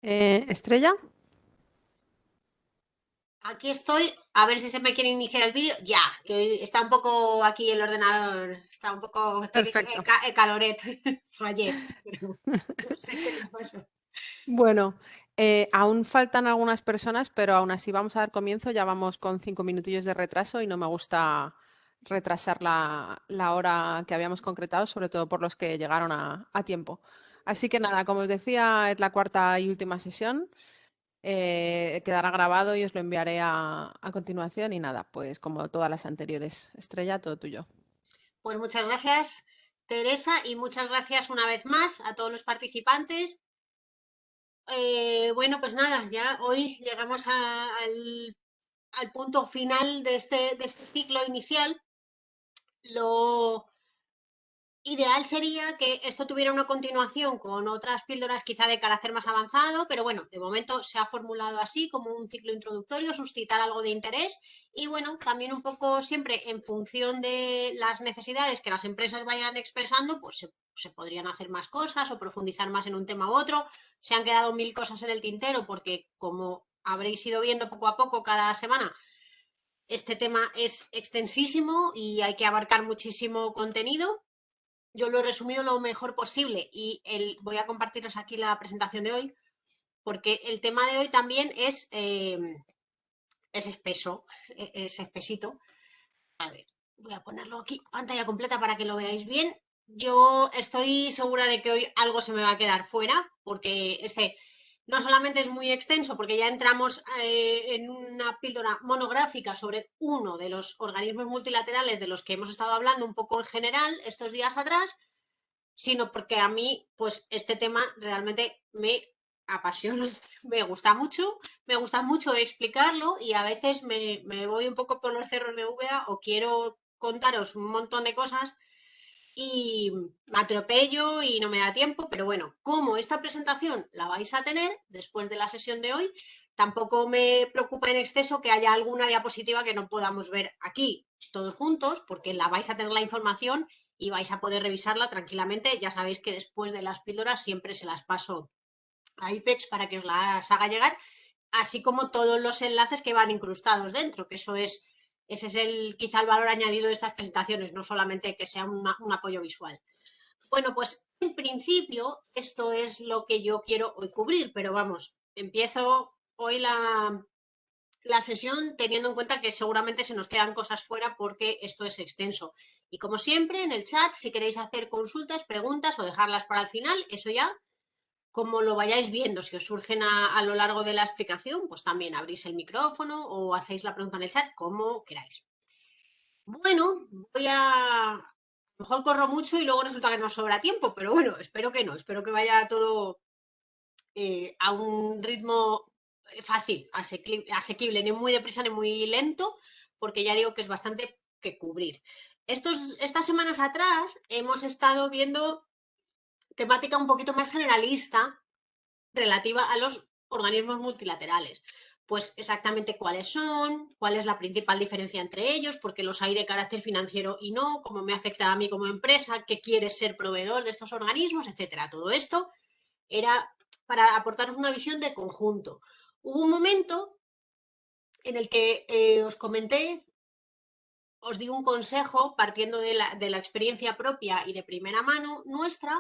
Estrella, Aquí estoy, a ver si se me quiere iniciar el vídeo. Ya, que hoy está un poco aquí el ordenador, está un poco perfecto. caloret. Fallé, pero no sé qué le pasa. Bueno, aún faltan algunas personas, pero aún así vamos a dar comienzo. Ya vamos con 5 minutillos de retraso y no me gusta retrasar la hora que habíamos concretado, sobre todo por los que llegaron a tiempo. Así que nada, como os decía, es la cuarta y última sesión. Quedará grabado y os lo enviaré a continuación. Y nada, pues como todas las anteriores. Estrella, todo tuyo. Pues muchas gracias, Teresa, y muchas gracias una vez más a todos los participantes. Bueno, pues nada, ya hoy llegamos al punto final de este ciclo inicial. Lo, Ideal sería que esto tuviera una continuación con otras píldoras quizá de carácter más avanzado, pero bueno, de momento se ha formulado así como un ciclo introductorio, suscitar algo de interés y bueno, también un poco siempre en función de las necesidades que las empresas vayan expresando, pues se podrían hacer más cosas o profundizar más en un tema u otro. Se han quedado mil cosas en el tintero porque como habréis ido viendo poco a poco cada semana, este tema es extensísimo y hay que abarcar muchísimo contenido. Yo lo he resumido lo mejor posible y voy a compartiros aquí la presentación de hoy porque el tema de hoy también es espeso, es espesito. A ver, voy a ponerlo aquí, pantalla completa para que lo veáis bien. Yo estoy segura de que hoy algo se me va a quedar fuera porque no solamente es muy extenso, porque ya entramos en una píldora monográfica sobre uno de los organismos multilaterales de los que hemos estado hablando un poco en general estos días atrás, sino porque a mí, pues este tema realmente me apasiona, me gusta mucho explicarlo y a veces me voy un poco por los cerros de Úbeda o quiero contaros un montón de cosas y me atropello y no me da tiempo, pero bueno, como esta presentación la vais a tener después de la sesión de hoy, tampoco me preocupa en exceso que haya alguna diapositiva que no podamos ver aquí todos juntos, porque la vais a tener la información y vais a poder revisarla tranquilamente. Ya sabéis que después de las píldoras siempre se las paso a IPEX para que os las haga llegar, así como todos los enlaces que van incrustados dentro, que ese es quizá el valor añadido de estas presentaciones, no solamente que sea un apoyo visual. Bueno, pues en principio esto es lo que yo quiero hoy cubrir, pero vamos, empiezo hoy la sesión teniendo en cuenta que seguramente se nos quedan cosas fuera porque esto es extenso. Y como siempre, en el chat, si queréis hacer consultas, preguntas o dejarlas para el final, eso ya, como lo vayáis viendo, si os surgen a lo largo de la explicación, pues también abrís el micrófono o hacéis la pregunta en el chat, como queráis. Bueno, a lo mejor corro mucho y luego resulta que nos sobra tiempo, pero bueno, espero que no, espero que vaya todo a un ritmo fácil, asequible, ni muy deprisa ni muy lento, porque ya digo que es bastante que cubrir. Estas semanas atrás hemos estado viendo temática un poquito más generalista relativa a los organismos multilaterales. Pues exactamente cuáles son, cuál es la principal diferencia entre ellos, porque los hay de carácter financiero y no, cómo me afecta a mí como empresa, qué quiere ser proveedor de estos organismos, etcétera. Todo esto era para aportaros una visión de conjunto. Hubo un momento en el que os comenté, os di un consejo partiendo de la experiencia propia y de primera mano nuestra,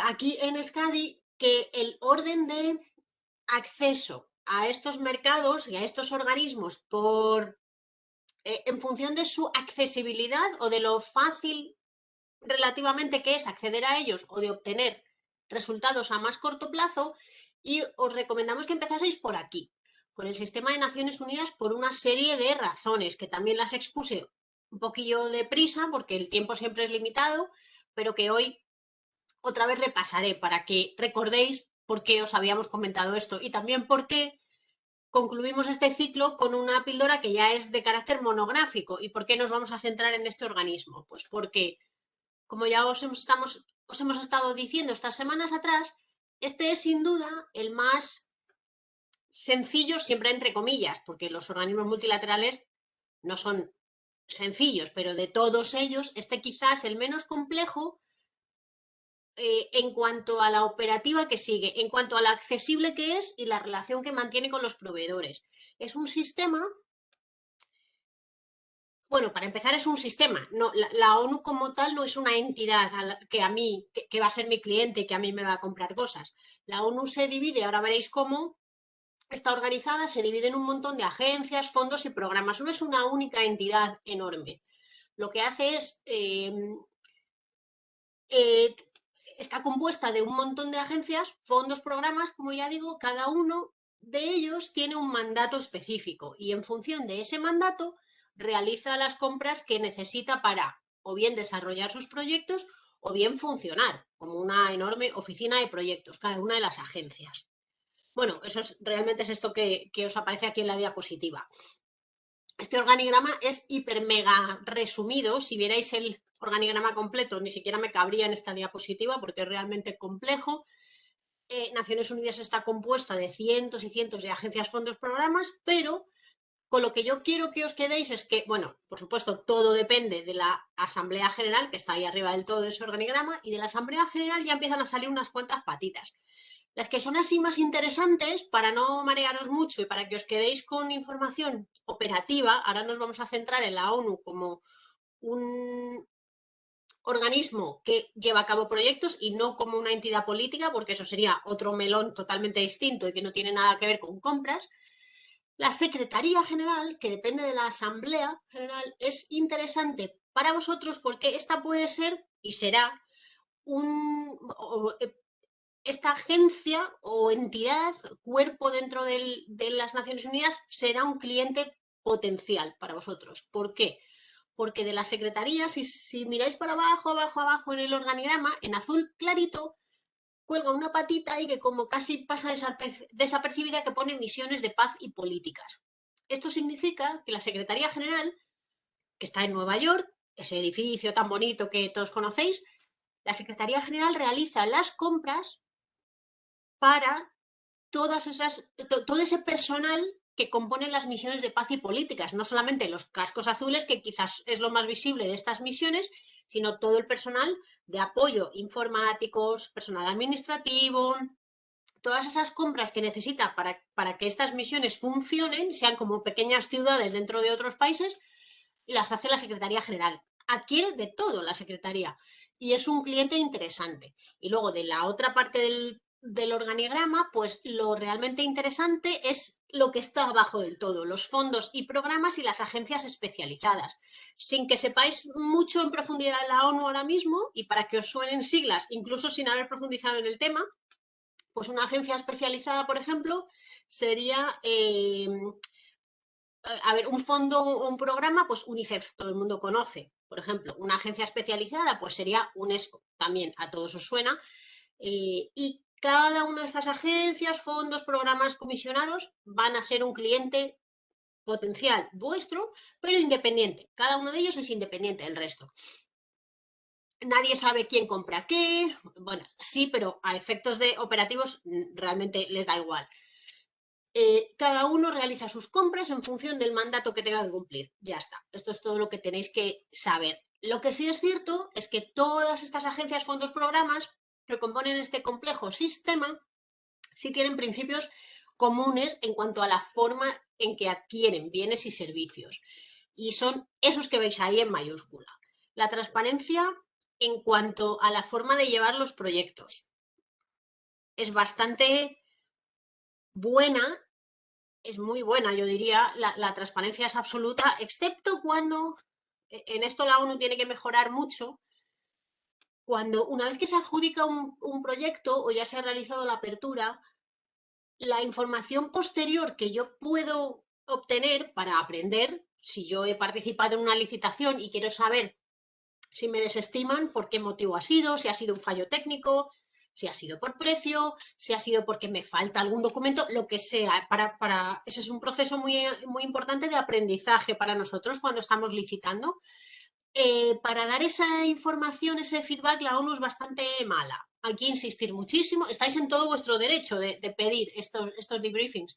aquí en Escadi, que el orden de acceso a estos mercados y a estos organismos en función de su accesibilidad o de lo fácil relativamente que es acceder a ellos o de obtener resultados a más corto plazo, y os recomendamos que empezaseis por aquí, por el sistema de Naciones Unidas, por una serie de razones que también las expuse un poquillo deprisa porque el tiempo siempre es limitado, pero que hoy otra vez repasaré para que recordéis por qué os habíamos comentado esto y también por qué concluimos este ciclo con una píldora que ya es de carácter monográfico. ¿Y por qué nos vamos a centrar en este organismo? Pues porque, como ya os hemos estado diciendo estas semanas atrás, este es sin duda el más sencillo, siempre entre comillas, porque los organismos multilaterales no son sencillos, pero de todos ellos, este quizás el menos complejo en cuanto a la operativa que sigue, en cuanto a la accesible que es y la relación que mantiene con los proveedores. Es un sistema, bueno, para empezar es un sistema, no, la ONU como tal no es una entidad que a mí, que va a ser mi cliente y que a mí me va a comprar cosas. La ONU se divide, ahora veréis cómo está organizada, se divide en un montón de agencias, fondos y programas. No es una única entidad enorme. Lo que hace es eh, está compuesta de un montón de agencias, fondos, programas, como ya digo, cada uno de ellos tiene un mandato específico y en función de ese mandato realiza las compras que necesita para o bien desarrollar sus proyectos o bien funcionar como una enorme oficina de proyectos, cada una de las agencias. Bueno, realmente es esto que os aparece aquí en la diapositiva. Este organigrama es hiper mega resumido. Si vierais el organigrama completo, ni siquiera me cabría en esta diapositiva porque es realmente complejo. Naciones Unidas está compuesta de cientos y cientos de agencias, fondos, programas, pero con lo que yo quiero que os quedéis es que, bueno, por supuesto, todo depende de la Asamblea General, que está ahí arriba del todo de ese organigrama, y de la Asamblea General ya empiezan a salir unas cuantas patitas. Las que son así más interesantes, para no marearos mucho y para que os quedéis con información operativa, ahora nos vamos a centrar en la ONU como un organismo que lleva a cabo proyectos y no como una entidad política, porque eso sería otro melón totalmente distinto y que no tiene nada que ver con compras. La Secretaría General, que depende de la Asamblea General, es interesante para vosotros porque esta puede ser y será un, esta agencia o entidad, cuerpo dentro de las Naciones Unidas, será un cliente potencial para vosotros. ¿Por qué? Porque de la Secretaría, si miráis para abajo, abajo, abajo en el organigrama, en azul clarito, cuelga una patita y que como casi pasa desapercibida que pone misiones de paz y políticas. Esto significa que la Secretaría General, que está en Nueva York, ese edificio tan bonito que todos conocéis, la Secretaría General realiza las compras para todo ese personal que componen las misiones de paz y políticas, no solamente los cascos azules, que quizás es lo más visible de estas misiones, sino todo el personal de apoyo, informáticos, personal administrativo, todas esas compras que necesita para que estas misiones funcionen, sean como pequeñas ciudades dentro de otros países, las hace la Secretaría General. Adquiere de todo la Secretaría y es un cliente interesante. Y luego de la otra parte del organigrama, pues lo realmente interesante es lo que está abajo del todo, los fondos y programas y las agencias especializadas. Sin que sepáis mucho en profundidad la ONU ahora mismo y para que os suenen siglas, incluso sin haber profundizado en el tema, pues una agencia especializada, por ejemplo, sería a ver, un fondo, un programa, pues UNICEF, todo el mundo conoce. Por ejemplo, una agencia especializada, pues sería UNESCO, también a todos os suena. Y cada una de estas agencias, fondos, programas comisionados van a ser un cliente potencial vuestro, pero independiente. Cada uno de ellos es independiente del resto. Nadie sabe quién compra qué. Bueno, sí, pero a efectos de operativos realmente les da igual. Cada uno realiza sus compras en función del mandato que tenga que cumplir. Ya está. Esto es todo lo que tenéis que saber. Lo que sí es cierto es que todas estas agencias, fondos, programas que componen este complejo sistema sí tienen principios comunes en cuanto a la forma en que adquieren bienes y servicios. Y son esos que veis ahí en mayúscula. La transparencia en cuanto a la forma de llevar los proyectos es bastante buena, es muy buena, yo diría, la transparencia es absoluta, excepto cuando, en esto la ONU tiene que mejorar mucho, cuando una vez que se adjudica un proyecto o ya se ha realizado la apertura, la información posterior que yo puedo obtener para aprender, si yo he participado en una licitación y quiero saber si me desestiman, por qué motivo ha sido, si ha sido un fallo técnico, si ha sido por precio, si ha sido porque me falta algún documento, lo que sea. Ese es un proceso muy, muy importante de aprendizaje para nosotros cuando estamos licitando. Para dar esa información, ese feedback, la ONU es bastante mala. Hay que insistir muchísimo. Estáis en todo vuestro derecho de pedir estos debriefings,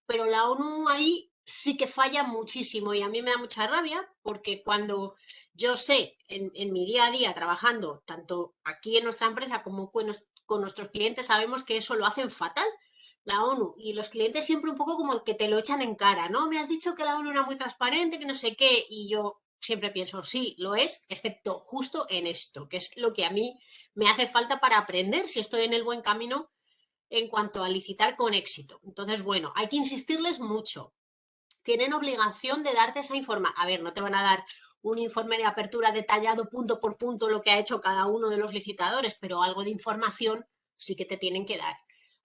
pero la ONU ahí sí que falla muchísimo y a mí me da mucha rabia porque cuando yo sé en mi día a día trabajando, tanto aquí en nuestra empresa como con nuestros clientes, sabemos que eso lo hacen fatal la ONU y los clientes siempre un poco como que te lo echan en cara, ¿no? Me has dicho que la ONU era muy transparente, que no sé qué, y yo siempre pienso, sí, lo es, excepto justo en esto, que es lo que a mí me hace falta para aprender si estoy en el buen camino en cuanto a licitar con éxito. Entonces, bueno, hay que insistirles mucho. Tienen obligación de darte esa información. A ver, no te van a dar un informe de apertura detallado punto por punto lo que ha hecho cada uno de los licitadores, pero algo de información sí que te tienen que dar.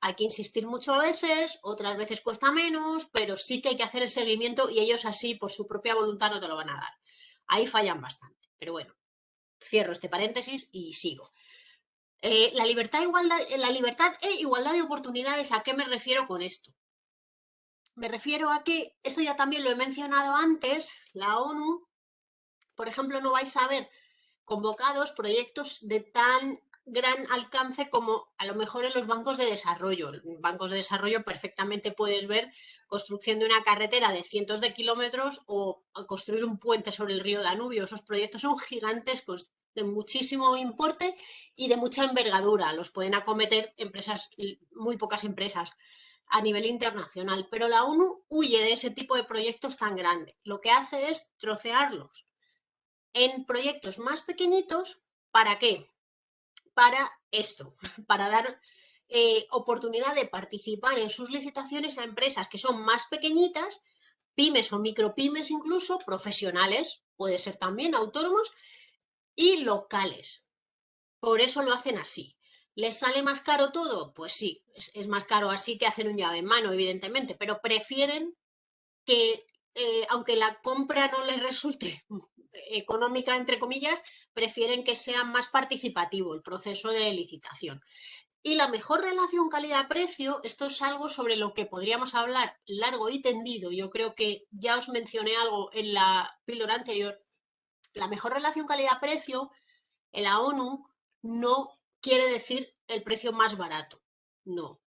Hay que insistir mucho a veces, otras veces cuesta menos, pero sí que hay que hacer el seguimiento y ellos así, por su propia voluntad, no te lo van a dar. Ahí fallan bastante. Pero bueno, cierro este paréntesis y sigo. La libertad e igualdad de oportunidades, ¿a qué me refiero con esto? Me refiero a que, esto ya también lo he mencionado antes, la ONU, por ejemplo, no vais a ver convocados proyectos de tan gran alcance como a lo mejor en los bancos de desarrollo. En bancos de desarrollo perfectamente puedes ver construcción de una carretera de cientos de kilómetros o construir un puente sobre el río Danubio. Esos proyectos son gigantescos, de muchísimo importe y de mucha envergadura. Los pueden acometer empresas, muy pocas empresas a nivel internacional, pero la ONU huye de ese tipo de proyectos tan grandes. Lo que hace es trocearlos en proyectos más pequeñitos. ¿Para qué? Para esto, para dar oportunidad de participar en sus licitaciones a empresas que son más pequeñitas, pymes o micropymes incluso, profesionales, puede ser también autónomos y locales. Por eso lo hacen así. ¿Les sale más caro todo? Pues sí, es más caro así que hacer un llave en mano, evidentemente, pero prefieren que, aunque la compra no les resulte económica, entre comillas, prefieren que sea más participativo el proceso de licitación. Y la mejor relación calidad-precio, esto es algo sobre lo que podríamos hablar largo y tendido. Yo creo que ya os mencioné algo en la píldora anterior. La mejor relación calidad-precio en la ONU no quiere decir el precio más barato. No,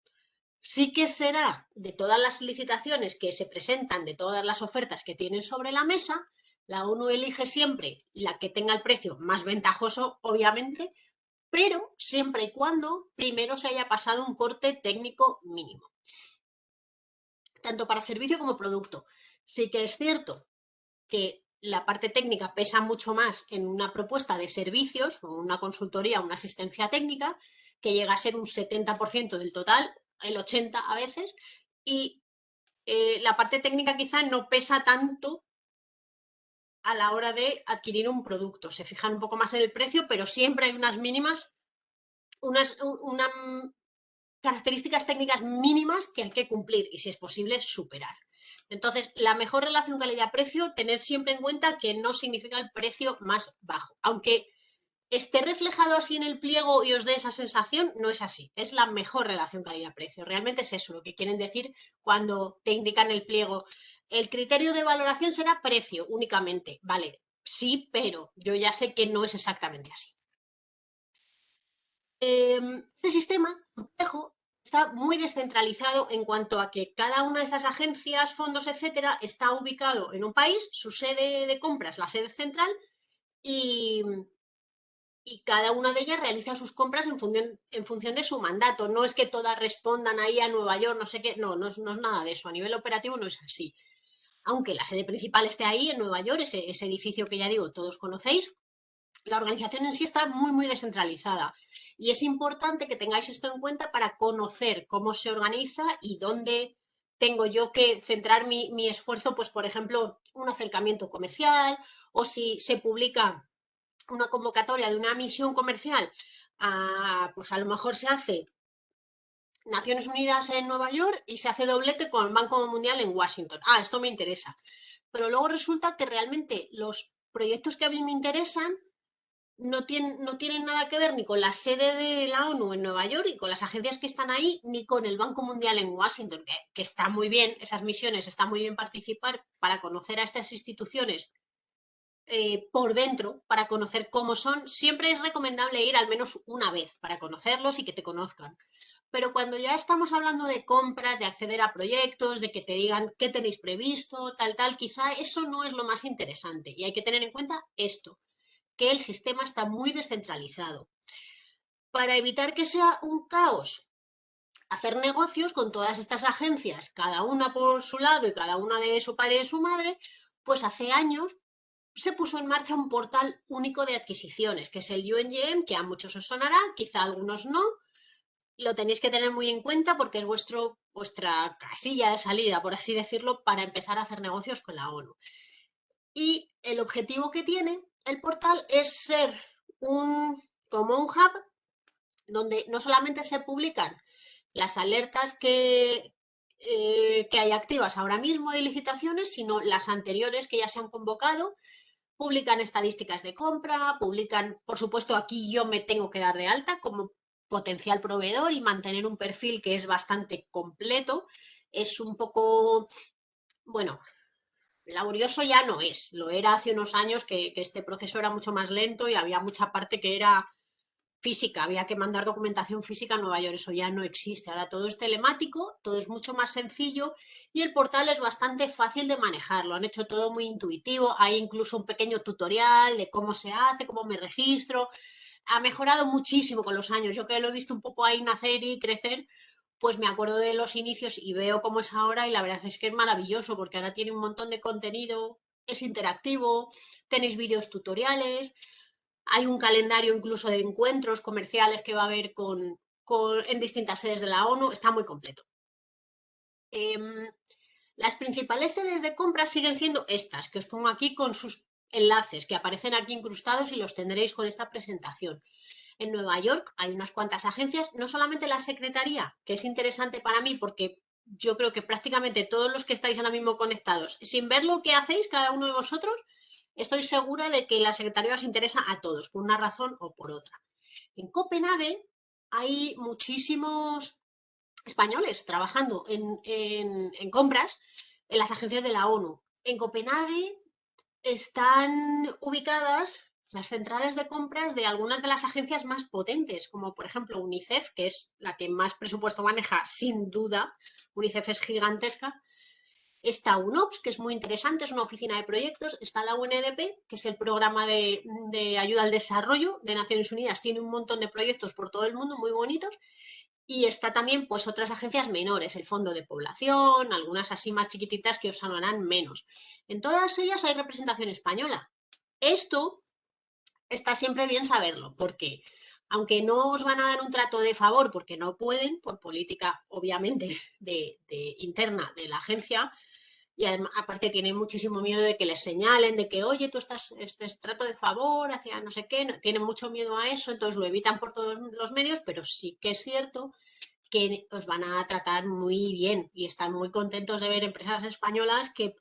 sí que será de todas las licitaciones que se presentan, de todas las ofertas que tienen sobre la mesa, la ONU elige siempre la que tenga el precio más ventajoso, obviamente, pero siempre y cuando primero se haya pasado un corte técnico mínimo, tanto para servicio como producto. Sí que es cierto que la parte técnica pesa mucho más en una propuesta de servicios o una consultoría, una asistencia técnica, que llega a ser un 70% del total, el 80% a veces, y la parte técnica quizá no pesa tanto a la hora de adquirir un producto. Se fijan un poco más en el precio, pero siempre hay unas mínimas, unas características técnicas mínimas que hay que cumplir y, si es posible, superar. Entonces, la mejor relación calidad-precio, tened siempre en cuenta que no significa el precio más bajo. Aunque esté reflejado así en el pliego y os dé esa sensación, no es así. Es la mejor relación calidad-precio. Realmente es eso lo que quieren decir cuando te indican el pliego. El criterio de valoración será precio únicamente. Vale, sí, pero yo ya sé que no es exactamente así. Este sistema complejo está muy descentralizado en cuanto a que cada una de estas agencias, fondos, etcétera, está ubicado en un país, su sede de compras, la sede central, y, y cada una de ellas realiza sus compras en función de su mandato. No es que todas respondan ahí a Nueva York, no sé qué, no es nada de eso. A nivel operativo no es así. Aunque la sede principal esté ahí en Nueva York, ese edificio que ya digo, todos conocéis, la organización en sí está muy, muy descentralizada. Y es importante que tengáis esto en cuenta para conocer cómo se organiza y dónde tengo yo que centrar mi esfuerzo, pues por ejemplo, un acercamiento comercial, o si se publica una convocatoria de una misión comercial, pues a lo mejor se hace Naciones Unidas en Nueva York y se hace doblete con el Banco Mundial en Washington. Esto me interesa. Pero luego resulta que realmente los proyectos que a mí me interesan no tienen nada que ver ni con la sede de la ONU en Nueva York y con las agencias que están ahí, ni con el Banco Mundial en Washington, que está muy bien, esas misiones, está muy bien participar para conocer a estas instituciones por dentro para conocer cómo son. Siempre es recomendable ir al menos una vez para conocerlos y que te conozcan. Pero cuando ya estamos hablando de compras, de acceder a proyectos, de que te digan qué tenéis previsto, tal, quizá eso no es lo más interesante. Y hay que tener en cuenta esto, que el sistema está muy descentralizado. Para evitar que sea un caos hacer negocios con todas estas agencias, cada una por su lado y cada una de su padre y de su madre, pues hace años se puso en marcha un portal único de adquisiciones, que es el UNGM, que a muchos os sonará, quizá a algunos no. Lo tenéis que tener muy en cuenta porque es vuestra casilla de salida, por así decirlo, para empezar a hacer negocios con la ONU. Y el objetivo que tiene el portal es ser como un hub donde no solamente se publican las alertas que hay activas ahora mismo de licitaciones, sino las anteriores que ya se han convocado, publican estadísticas de compra, publican, por supuesto, aquí yo me tengo que dar de alta como potencial proveedor y mantener un perfil que es bastante completo. Es un poco, bueno, laborioso ya no es, lo era hace unos años que este proceso era mucho más lento y había mucha parte que era física, había que mandar documentación física a Nueva York, eso ya no existe. Ahora todo es telemático, todo es mucho más sencillo y el portal es bastante fácil de manejar. Lo han hecho todo muy intuitivo, hay incluso un pequeño tutorial de cómo se hace, cómo me registro. Ha mejorado muchísimo con los años. Yo que lo he visto un poco ahí nacer y crecer, pues me acuerdo de los inicios y veo cómo es ahora y la verdad es que es maravilloso porque ahora tiene un montón de contenido, es interactivo, tenéis vídeos tutoriales, hay un calendario incluso de encuentros comerciales que va a haber en distintas sedes de la ONU, está muy completo. Las principales sedes de compra siguen siendo estas, que os pongo aquí con sus enlaces, que aparecen aquí incrustados y los tendréis con esta presentación. En Nueva York hay unas cuantas agencias, no solamente la Secretaría, que es interesante para mí porque yo creo que prácticamente todos los que estáis ahora mismo conectados, sin ver lo que hacéis cada uno de vosotros, estoy segura de que la Secretaría os interesa a todos, por una razón o por otra. En Copenhague hay muchísimos españoles trabajando en compras en las agencias de la ONU. En Copenhague están ubicadas las centrales de compras de algunas de las agencias más potentes, como por ejemplo UNICEF, que es la que más presupuesto maneja, sin duda. UNICEF es gigantesca. Está UNOPS, que es muy interesante, es una oficina de proyectos. Está la UNDP, que es el programa de ayuda al desarrollo de Naciones Unidas. Tiene un montón de proyectos por todo el mundo muy bonitos. Y está también pues otras agencias menores, el Fondo de Población, algunas así más chiquititas que os sonarán menos. En todas ellas hay representación española. Esto está siempre bien saberlo, porque aunque no os van a dar un trato de favor porque no pueden, por política obviamente interna de la agencia, y además, aparte tienen muchísimo miedo de que les señalen, de que, oye, tú estás, este es trato de favor hacia no sé qué, tienen mucho miedo a eso, entonces lo evitan por todos los medios, pero sí que es cierto que os van a tratar muy bien y están muy contentos de ver empresas españolas que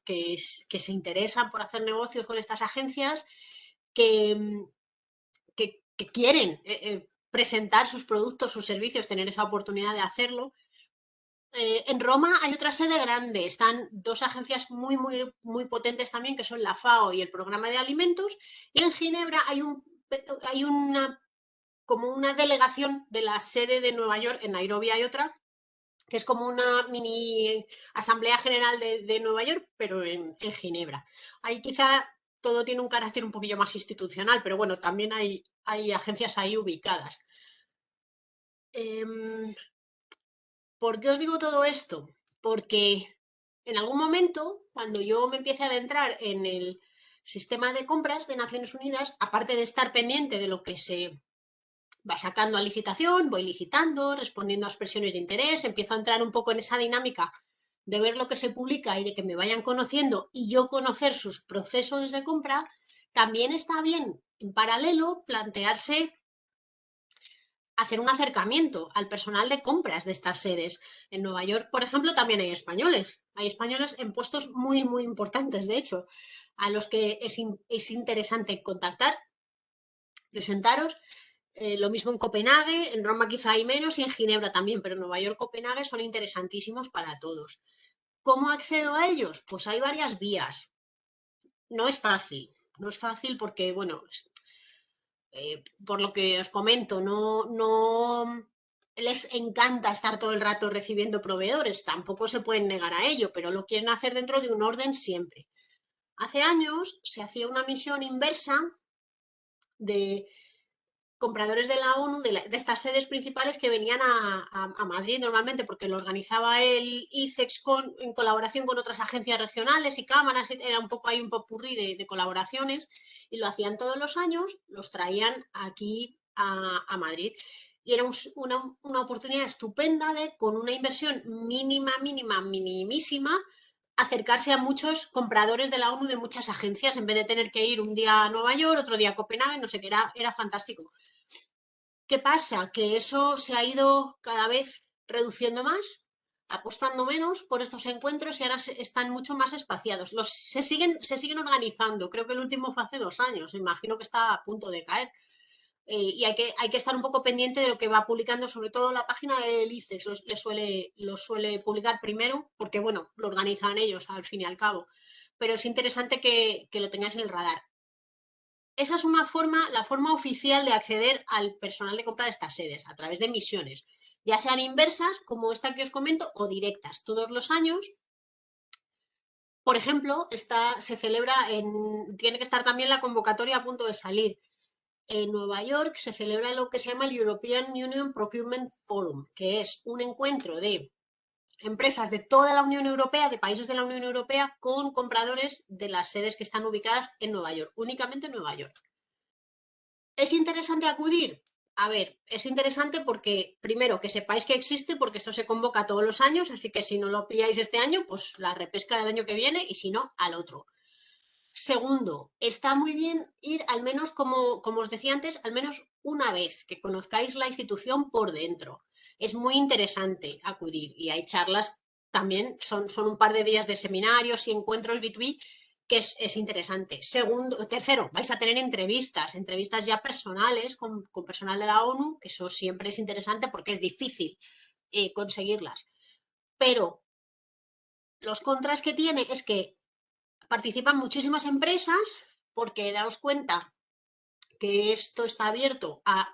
se interesan por hacer negocios con estas agencias, que, que quieren presentar sus productos, sus servicios, tener esa oportunidad de hacerlo. En Roma hay otra sede grande, están dos agencias muy potentes también, que son la FAO y el Programa de Alimentos, y en Ginebra hay como una delegación de la sede de Nueva York, en Nairobi hay otra, que es como una mini asamblea general de Nueva York, pero en Ginebra. Ahí quizá todo tiene un carácter un poquillo más institucional, pero bueno, también hay agencias ahí ubicadas. ¿Por qué os digo todo esto? Porque en algún momento, cuando yo me empiece a adentrar en el sistema de compras de Naciones Unidas, aparte de estar pendiente de lo que se va sacando a licitación, voy licitando, respondiendo a expresiones de interés, empiezo a entrar un poco en esa dinámica de ver lo que se publica y de que me vayan conociendo y yo conocer sus procesos de compra, también está bien en paralelo plantearse hacer un acercamiento al personal de compras de estas sedes. En Nueva York, por ejemplo, también hay españoles. Hay españoles en puestos muy importantes, de hecho, a los que es interesante contactar, presentaros. Lo mismo en Copenhague, en Roma quizá hay menos y en Ginebra también, pero en Nueva York, Copenhague son interesantísimos para todos. ¿Cómo accedo a ellos? Pues hay varias vías. No es fácil, No es fácil porque, bueno, por lo que os comento, no les encanta estar todo el rato recibiendo proveedores, tampoco se pueden negar a ello, pero lo quieren hacer dentro de un orden siempre. Hace años se hacía una misión inversa de compradores de la ONU, de estas sedes principales que venían a Madrid normalmente, porque lo organizaba el ICEX en colaboración con otras agencias regionales y cámaras, era un poco ahí un popurrí de colaboraciones, y lo hacían todos los años, los traían aquí a Madrid. Y era una oportunidad estupenda de, con una inversión mínima, mínima, minimísima, acercarse a muchos compradores de la ONU de muchas agencias, en vez de tener que ir un día a Nueva York, otro día a Copenhague, no sé qué, era fantástico. ¿Qué pasa? Que eso se ha ido cada vez reduciendo más, apostando menos por estos encuentros y ahora están mucho más espaciados. Se siguen organizando, creo que el último fue hace 2 años, imagino que está a punto de caer. Y hay que estar un poco pendiente de lo que va publicando, sobre todo la página del ICEX, lo suele publicar primero, porque bueno, lo organizan ellos al fin y al cabo. Pero es interesante que lo tengáis en el radar. Esa es la forma oficial de acceder al personal de compra de estas sedes, a través de misiones, ya sean inversas, como esta que os comento, o directas. Todos los años, por ejemplo, tiene que estar también la convocatoria a punto de salir. En Nueva York se celebra lo que se llama el European Union Procurement Forum, que es un encuentro de empresas de toda la Unión Europea, de países de la Unión Europea, con compradores de las sedes que están ubicadas en Nueva York, únicamente en Nueva York. ¿Es interesante acudir? A ver, es interesante porque, primero, que sepáis que existe, porque esto se convoca todos los años, así que si no lo pilláis este año, pues la repesca del año que viene y si no, al otro. Segundo, está muy bien ir al menos, como os decía antes, al menos una vez, que conozcáis la institución por dentro. Es muy interesante acudir y hay charlas también, son un par de días de seminarios y encuentros B2B que es interesante. Tercero, vais a tener entrevistas ya personales con personal de la ONU, que eso siempre es interesante porque es difícil conseguirlas. Pero los contras que tiene es que participan muchísimas empresas, porque daos cuenta que esto está abierto a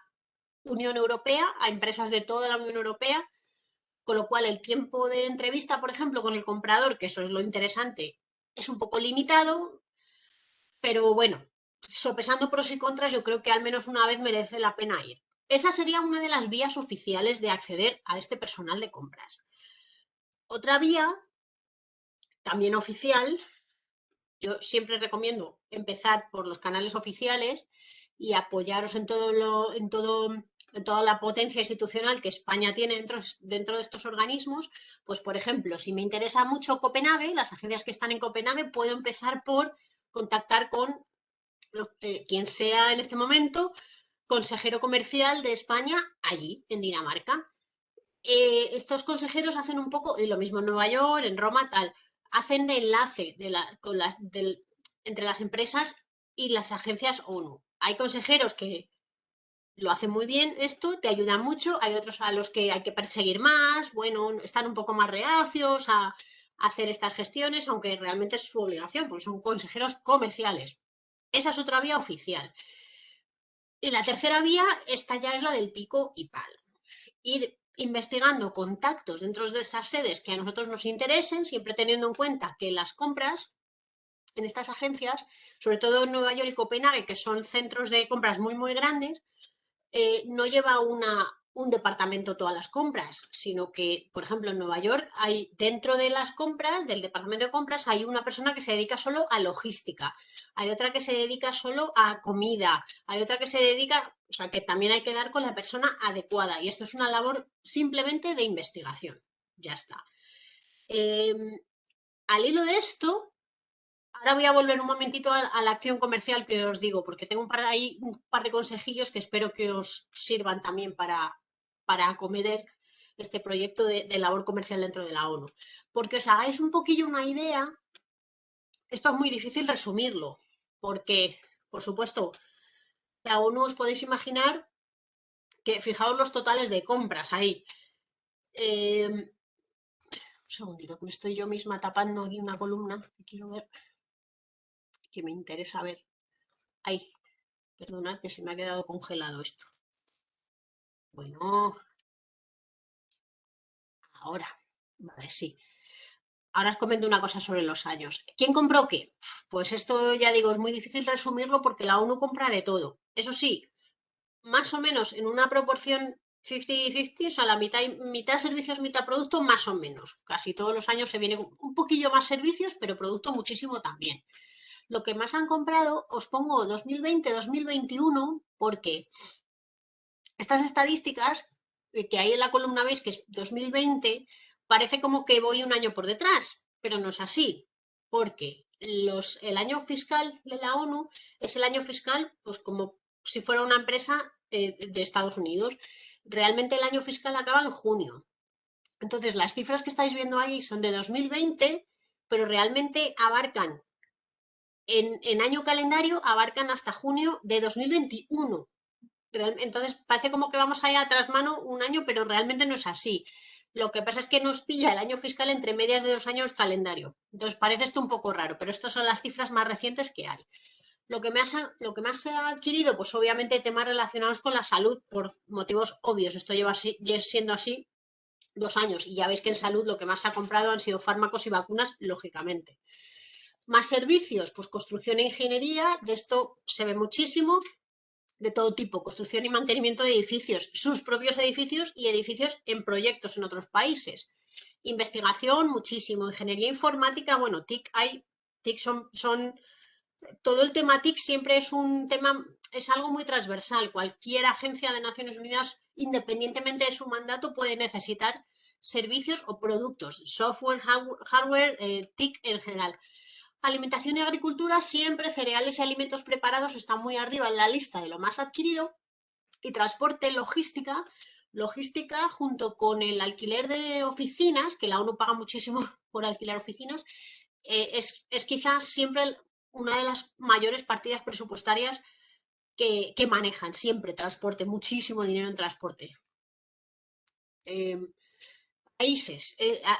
Unión Europea, a empresas de toda la Unión Europea, con lo cual el tiempo de entrevista, por ejemplo, con el comprador, que eso es lo interesante, es un poco limitado, pero bueno, sopesando pros y contras, yo creo que al menos una vez merece la pena ir. Esa sería una de las vías oficiales de acceder a este personal de compras. Otra vía, también oficial, yo siempre recomiendo empezar por los canales oficiales y apoyaros en toda la potencia institucional que España tiene dentro de estos organismos. Pues, por ejemplo, si me interesa mucho Copenhague, las agencias que están en Copenhague, puedo empezar por contactar con quien sea en este momento consejero comercial de España allí, en Dinamarca. Estos consejeros hacen un poco, y lo mismo en Nueva York, en Roma, tal, hacen de enlace entre las empresas y las agencias ONU. Hay consejeros que lo hacen muy bien esto, te ayudan mucho, hay otros a los que hay que perseguir más, bueno, están un poco más reacios a hacer estas gestiones, aunque realmente es su obligación, porque son consejeros comerciales. Esa es otra vía oficial. Y la tercera vía, esta ya es la del pico y pal. Ir investigando contactos dentro de estas sedes que a nosotros nos interesen, siempre teniendo en cuenta que las compras en estas agencias, sobre todo en Nueva York y Copenhague, que son centros de compras muy, muy grandes, no lleva un departamento todas las compras, sino que, por ejemplo, en Nueva York hay dentro de las compras, del departamento de compras, hay una persona que se dedica solo a logística, hay otra que se dedica solo a comida, hay otra que se dedica, o sea, que también hay que dar con la persona adecuada y esto es una labor simplemente de investigación. Ya está. Eh, Al hilo de esto, ahora voy a volver un momentito a la acción comercial que os digo, porque tengo un par de consejillos que espero que os sirvan también para acometer este proyecto de labor comercial dentro de la ONU. Porque os hagáis un poquillo una idea, esto es muy difícil resumirlo, porque, por supuesto, la ONU os podéis imaginar que fijaos los totales de compras ahí. Un segundito, que me estoy yo misma tapando aquí una columna que quiero ver, que me interesa ver. Ay, perdonad que se me ha quedado congelado esto. Bueno, ahora, vale, sí. Ahora os comento una cosa sobre los años. ¿Quién compró qué? Pues esto ya digo, es muy difícil resumirlo porque la ONU compra de todo. Eso sí, más o menos en una proporción 50-50, o sea, la mitad, mitad servicios, mitad producto, más o menos. Casi todos los años se viene un poquillo más servicios, pero producto muchísimo también. Lo que más han comprado, os pongo 2020-2021, porque estas estadísticas que hay en la columna veis que es 2020, parece como que voy un año por detrás, pero no es así, porque el año fiscal de la ONU es el año fiscal, pues como si fuera una empresa de Estados Unidos. Realmente el año fiscal acaba en junio. Entonces, las cifras que estáis viendo ahí son de 2020, pero realmente abarcan, en año calendario, abarcan hasta junio de 2021. Entonces parece como que vamos allá tras mano un año, pero realmente no es así. Lo que pasa es que nos pilla el año fiscal entre medias de 2 años calendario. Entonces parece esto un poco raro, pero estas son las cifras más recientes que hay. Lo que más se ha adquirido, pues obviamente temas relacionados con la salud por motivos obvios. Esto lleva siendo así 2 años y ya veis que en salud lo que más se ha comprado han sido fármacos y vacunas, lógicamente. Más servicios, pues construcción e ingeniería, de esto se ve muchísimo, de todo tipo, construcción y mantenimiento de edificios, sus propios edificios y edificios en proyectos en otros países. Investigación, muchísimo. Ingeniería informática, bueno, TIC hay, TIC son todo el tema TIC siempre es un tema, es algo muy transversal. Cualquier agencia de Naciones Unidas, independientemente de su mandato, puede necesitar servicios o productos, software, hardware, TIC en general. Alimentación y agricultura, siempre cereales y alimentos preparados están muy arriba en la lista de lo más adquirido. Y transporte, logística junto con el alquiler de oficinas, que la ONU paga muchísimo por alquilar oficinas, es quizás siempre una de las mayores partidas presupuestarias que manejan, siempre transporte, muchísimo dinero en transporte. Países.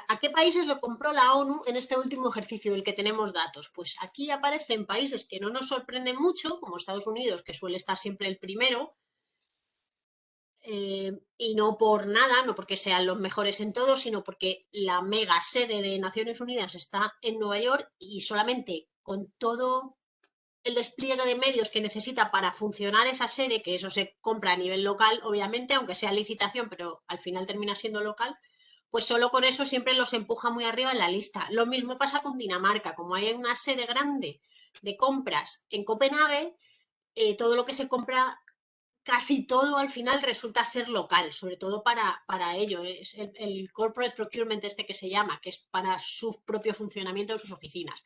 ¿A qué países lo compró la ONU en este último ejercicio del que tenemos datos? Pues aquí aparecen países que no nos sorprenden mucho, como Estados Unidos, que suele estar siempre el primero, y no por nada, no porque sean los mejores en todo, sino porque la mega sede de Naciones Unidas está en Nueva York y solamente con todo el despliegue de medios que necesita para funcionar esa sede, que eso se compra a nivel local, obviamente, aunque sea licitación, pero al final termina siendo local, pues solo con eso siempre los empuja muy arriba en la lista. Lo mismo pasa con Dinamarca, como hay una sede grande de compras en Copenhague, todo lo que se compra, casi todo al final resulta ser local, sobre todo para ello. Es el corporate procurement este que se llama, que es para su propio funcionamiento de sus oficinas.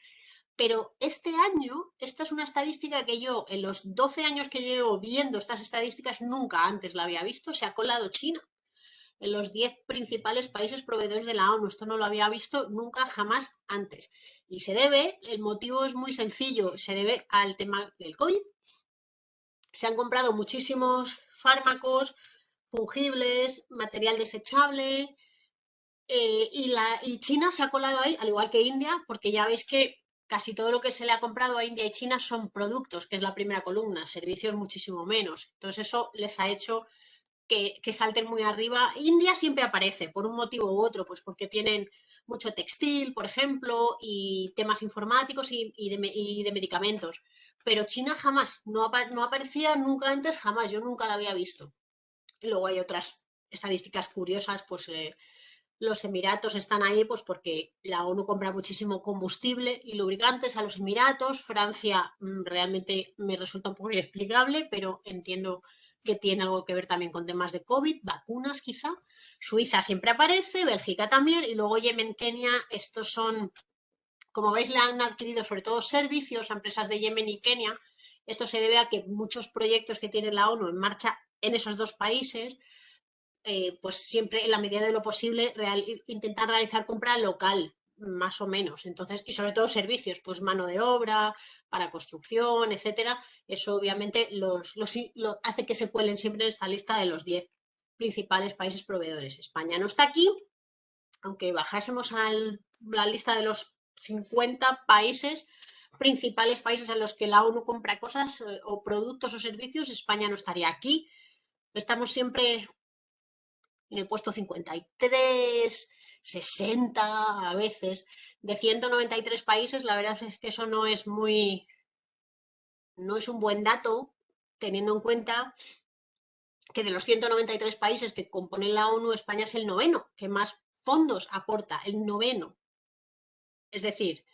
Pero este año, esta es una estadística que yo, en los 12 años que llevo viendo estas estadísticas, nunca antes la había visto, se ha colado China en los 10 principales países proveedores de la ONU. Esto no lo había visto nunca, jamás antes. Y se debe, el motivo es muy sencillo, se debe al tema del COVID. Se han comprado muchísimos fármacos, fungibles, material desechable, y China se ha colado ahí, al igual que India, porque ya veis que casi todo lo que se le ha comprado a India y China son productos, que es la primera columna, servicios muchísimo menos. Entonces eso les ha hecho que salten muy arriba. India siempre aparece, por un motivo u otro, pues porque tienen mucho textil, por ejemplo, y temas informáticos y de medicamentos. Pero China jamás, no aparecía nunca antes, jamás, yo nunca la había visto. Luego hay otras estadísticas curiosas, pues los Emiratos están ahí pues porque la ONU compra muchísimo combustible y lubricantes a los Emiratos. Francia realmente me resulta un poco inexplicable, pero entiendo que tiene algo que ver también con temas de COVID, vacunas quizá. Suiza siempre aparece, Bélgica también, y luego Yemen, Kenia, estos son, como veis, le han adquirido sobre todo servicios a empresas de Yemen y Kenia. Esto se debe a que muchos proyectos que tiene la ONU en marcha en esos dos países, pues siempre en la medida de lo posible intentar realizar compra local, más o menos. Entonces, y sobre todo servicios, pues mano de obra, para construcción, etcétera. Eso obviamente hace que se cuelen siempre en esta lista de los 10 principales países proveedores. España no está aquí, aunque bajásemos a la lista de los 50 países, principales países en los que la ONU compra cosas o productos o servicios, España no estaría aquí. Estamos siempre en el puesto 53, 60 a veces. De 193 países, la verdad es que eso no es un buen dato, teniendo en cuenta que de los 193 países que componen la ONU, España es el noveno, que más fondos aporta, el noveno. Es decir,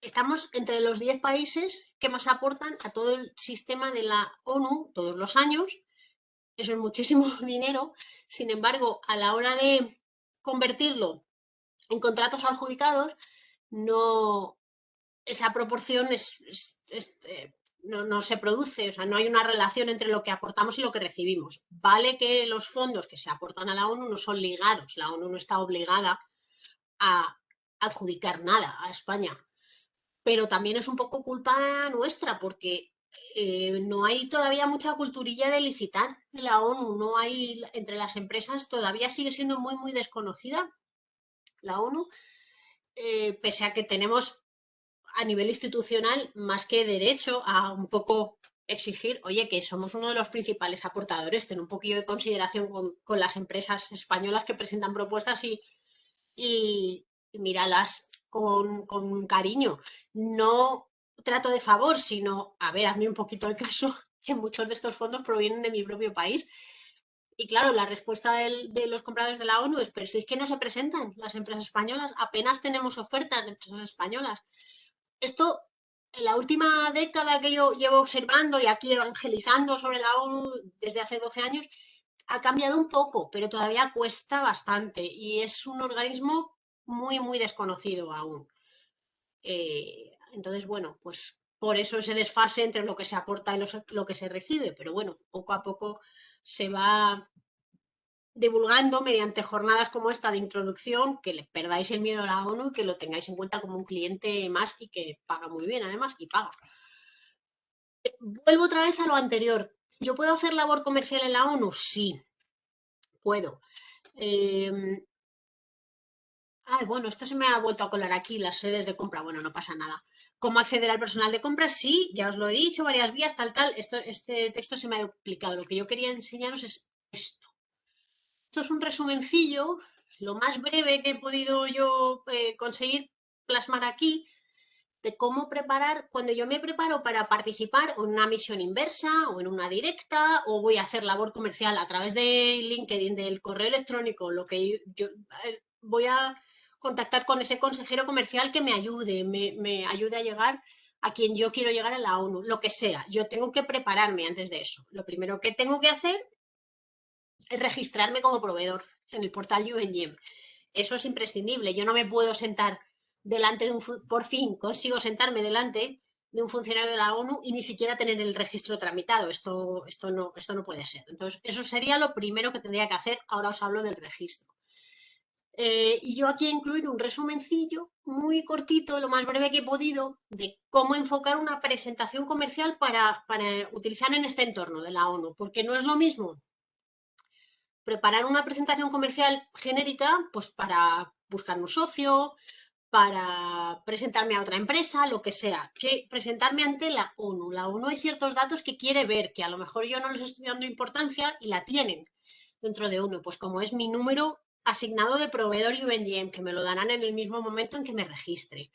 estamos entre los 10 países que más aportan a todo el sistema de la ONU todos los años. Eso es muchísimo dinero. Sin embargo, a la hora de convertirlo en contratos adjudicados, no, esa proporción no se produce, o sea, no hay una relación entre lo que aportamos y lo que recibimos. Vale que los fondos que se aportan a la ONU no son ligados, la ONU no está obligada a adjudicar nada a España, pero también es un poco culpa nuestra porque no hay todavía mucha culturilla de licitar en la ONU, no hay entre las empresas, todavía sigue siendo muy, muy desconocida la ONU, pese a que tenemos a nivel institucional más que derecho a un poco exigir, oye, que somos uno de los principales aportadores, ten un poquillo de consideración con las empresas españolas que presentan propuestas y míralas con cariño. No trato de favor, sino, a ver, hazme un poquito de caso, que muchos de estos fondos provienen de mi propio país. Y claro, la respuesta de los compradores de la ONU es, pero si es que no se presentan las empresas españolas, apenas tenemos ofertas de empresas españolas. Esto, en la última década que yo llevo observando y aquí evangelizando sobre la ONU desde hace 12 años, ha cambiado un poco, pero todavía cuesta bastante y es un organismo muy, muy desconocido aún. Entonces, bueno, pues por eso ese desfase entre lo que se aporta y lo que se recibe, pero bueno, poco a poco se va divulgando mediante jornadas como esta de introducción, que le perdáis el miedo a la ONU y que lo tengáis en cuenta como un cliente más y que paga muy bien además y paga. Vuelvo otra vez a lo anterior. ¿Yo puedo hacer labor comercial en la ONU? Sí, puedo. Eh, bueno, esto se me ha vuelto a colar aquí, las sedes de compra. Bueno, no pasa nada. ¿Cómo acceder al personal de compra? Sí, ya os lo he dicho, varias vías, tal, tal. Este texto se me ha duplicado. Lo que yo quería enseñaros es esto. Esto es un resumencillo, lo más breve que he podido yo conseguir plasmar aquí, de cómo preparar, cuando yo me preparo para participar en una misión inversa o en una directa, o voy a hacer labor comercial a través de LinkedIn, del correo electrónico, lo que yo voy a contactar con ese consejero comercial que me ayude, me ayude a llegar a quien yo quiero llegar a la ONU, lo que sea. Yo tengo que prepararme antes de eso. Lo primero que tengo que hacer es registrarme como proveedor en el portal UNGEM. Eso es imprescindible. Yo no me puedo sentar delante de por fin consigo sentarme delante de un funcionario de la ONU y ni siquiera tener el registro tramitado. Esto no puede ser. Entonces, eso sería lo primero que tendría que hacer. Ahora os hablo del registro. Y yo aquí he incluido un resumencillo muy cortito, lo más breve que he podido, de cómo enfocar una presentación comercial para utilizar en este entorno de la ONU, porque no es lo mismo preparar una presentación comercial genérica, pues para buscar un socio, para presentarme a otra empresa, lo que sea, que presentarme ante la ONU. La ONU hay ciertos datos que quiere ver, que a lo mejor yo no les estoy dando importancia y la tienen dentro de ONU, pues como es mi número asignado de proveedor UNGM, que me lo darán en el mismo momento en que me registre.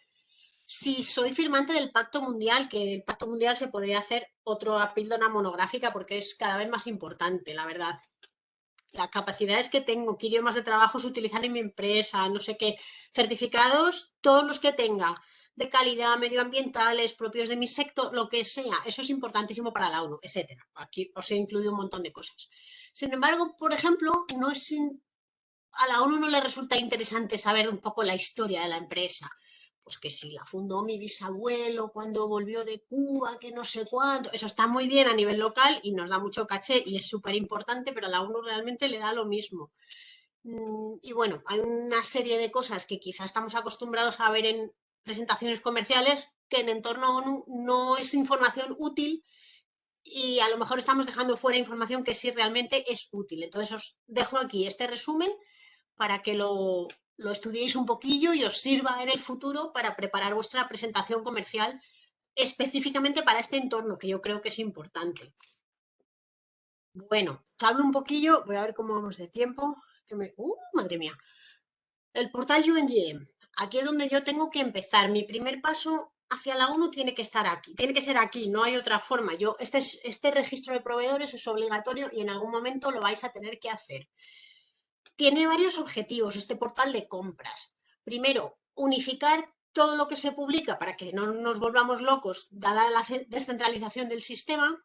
Si soy firmante del Pacto Mundial, que el Pacto Mundial se podría hacer otra píldora monográfica porque es cada vez más importante, la verdad. Las capacidades que tengo, qué idiomas de trabajo se utilizan en mi empresa, no sé qué, certificados, todos los que tenga, de calidad, medioambientales, propios de mi sector, lo que sea, eso es importantísimo para la ONU, etcétera. Aquí os he incluido un montón de cosas. Sin embargo, por ejemplo, a la ONU no le resulta interesante saber un poco la historia de la empresa. Pues que si la fundó mi bisabuelo cuando volvió de Cuba, que no sé cuánto. Eso está muy bien a nivel local y nos da mucho caché y es súper importante, pero a la ONU realmente le da lo mismo. Y bueno, hay una serie de cosas que quizás estamos acostumbrados a ver en presentaciones comerciales que en entorno ONU no es información útil y a lo mejor estamos dejando fuera información que sí realmente es útil. Entonces os dejo aquí este resumen para que lo estudiéis un poquillo y os sirva en el futuro para preparar vuestra presentación comercial específicamente para este entorno, que yo creo que es importante. Bueno, os hablo un poquillo, voy a ver cómo vamos de tiempo. Madre mía. El portal UNGM. Aquí es donde yo tengo que empezar. Mi primer paso hacia la ONU tiene que estar aquí. Tiene que ser aquí, no hay otra forma. Este registro de proveedores es obligatorio y en algún momento lo vais a tener que hacer. Tiene varios objetivos este portal de compras. Primero, unificar todo lo que se publica para que no nos volvamos locos, dada la descentralización del sistema.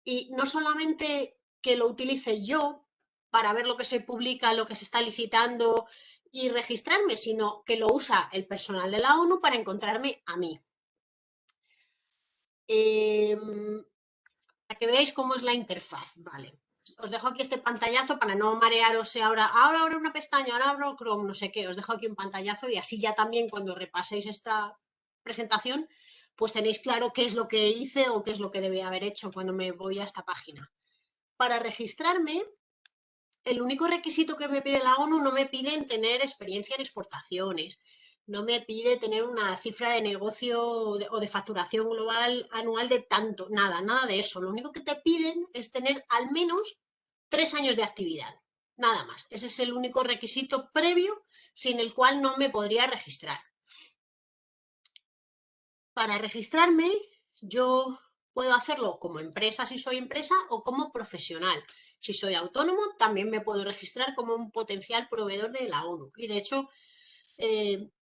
Y no solamente que lo utilice yo para ver lo que se publica, lo que se está licitando y registrarme, sino que lo usa el personal de la ONU para encontrarme a mí. Para que veáis cómo es la interfaz, vale. Os dejo aquí este pantallazo para no marearos ahora abro una pestaña, ahora abro Chrome, no sé qué, os dejo aquí un pantallazo y así ya también cuando repaséis esta presentación, pues tenéis claro qué es lo que hice o qué es lo que debía haber hecho cuando me voy a esta página. Para registrarme, el único requisito que me pide la ONU no me pide tener experiencia en exportaciones, no me pide tener una cifra de negocio o de facturación global anual de tanto, nada de eso. Lo único que te piden es tener al menos 3 años de actividad, nada más. Ese es el único requisito previo sin el cual no me podría registrar. Para registrarme, yo puedo hacerlo como empresa si soy empresa o como profesional. Si soy autónomo, también me puedo registrar como un potencial proveedor de la ONU. Y de hecho,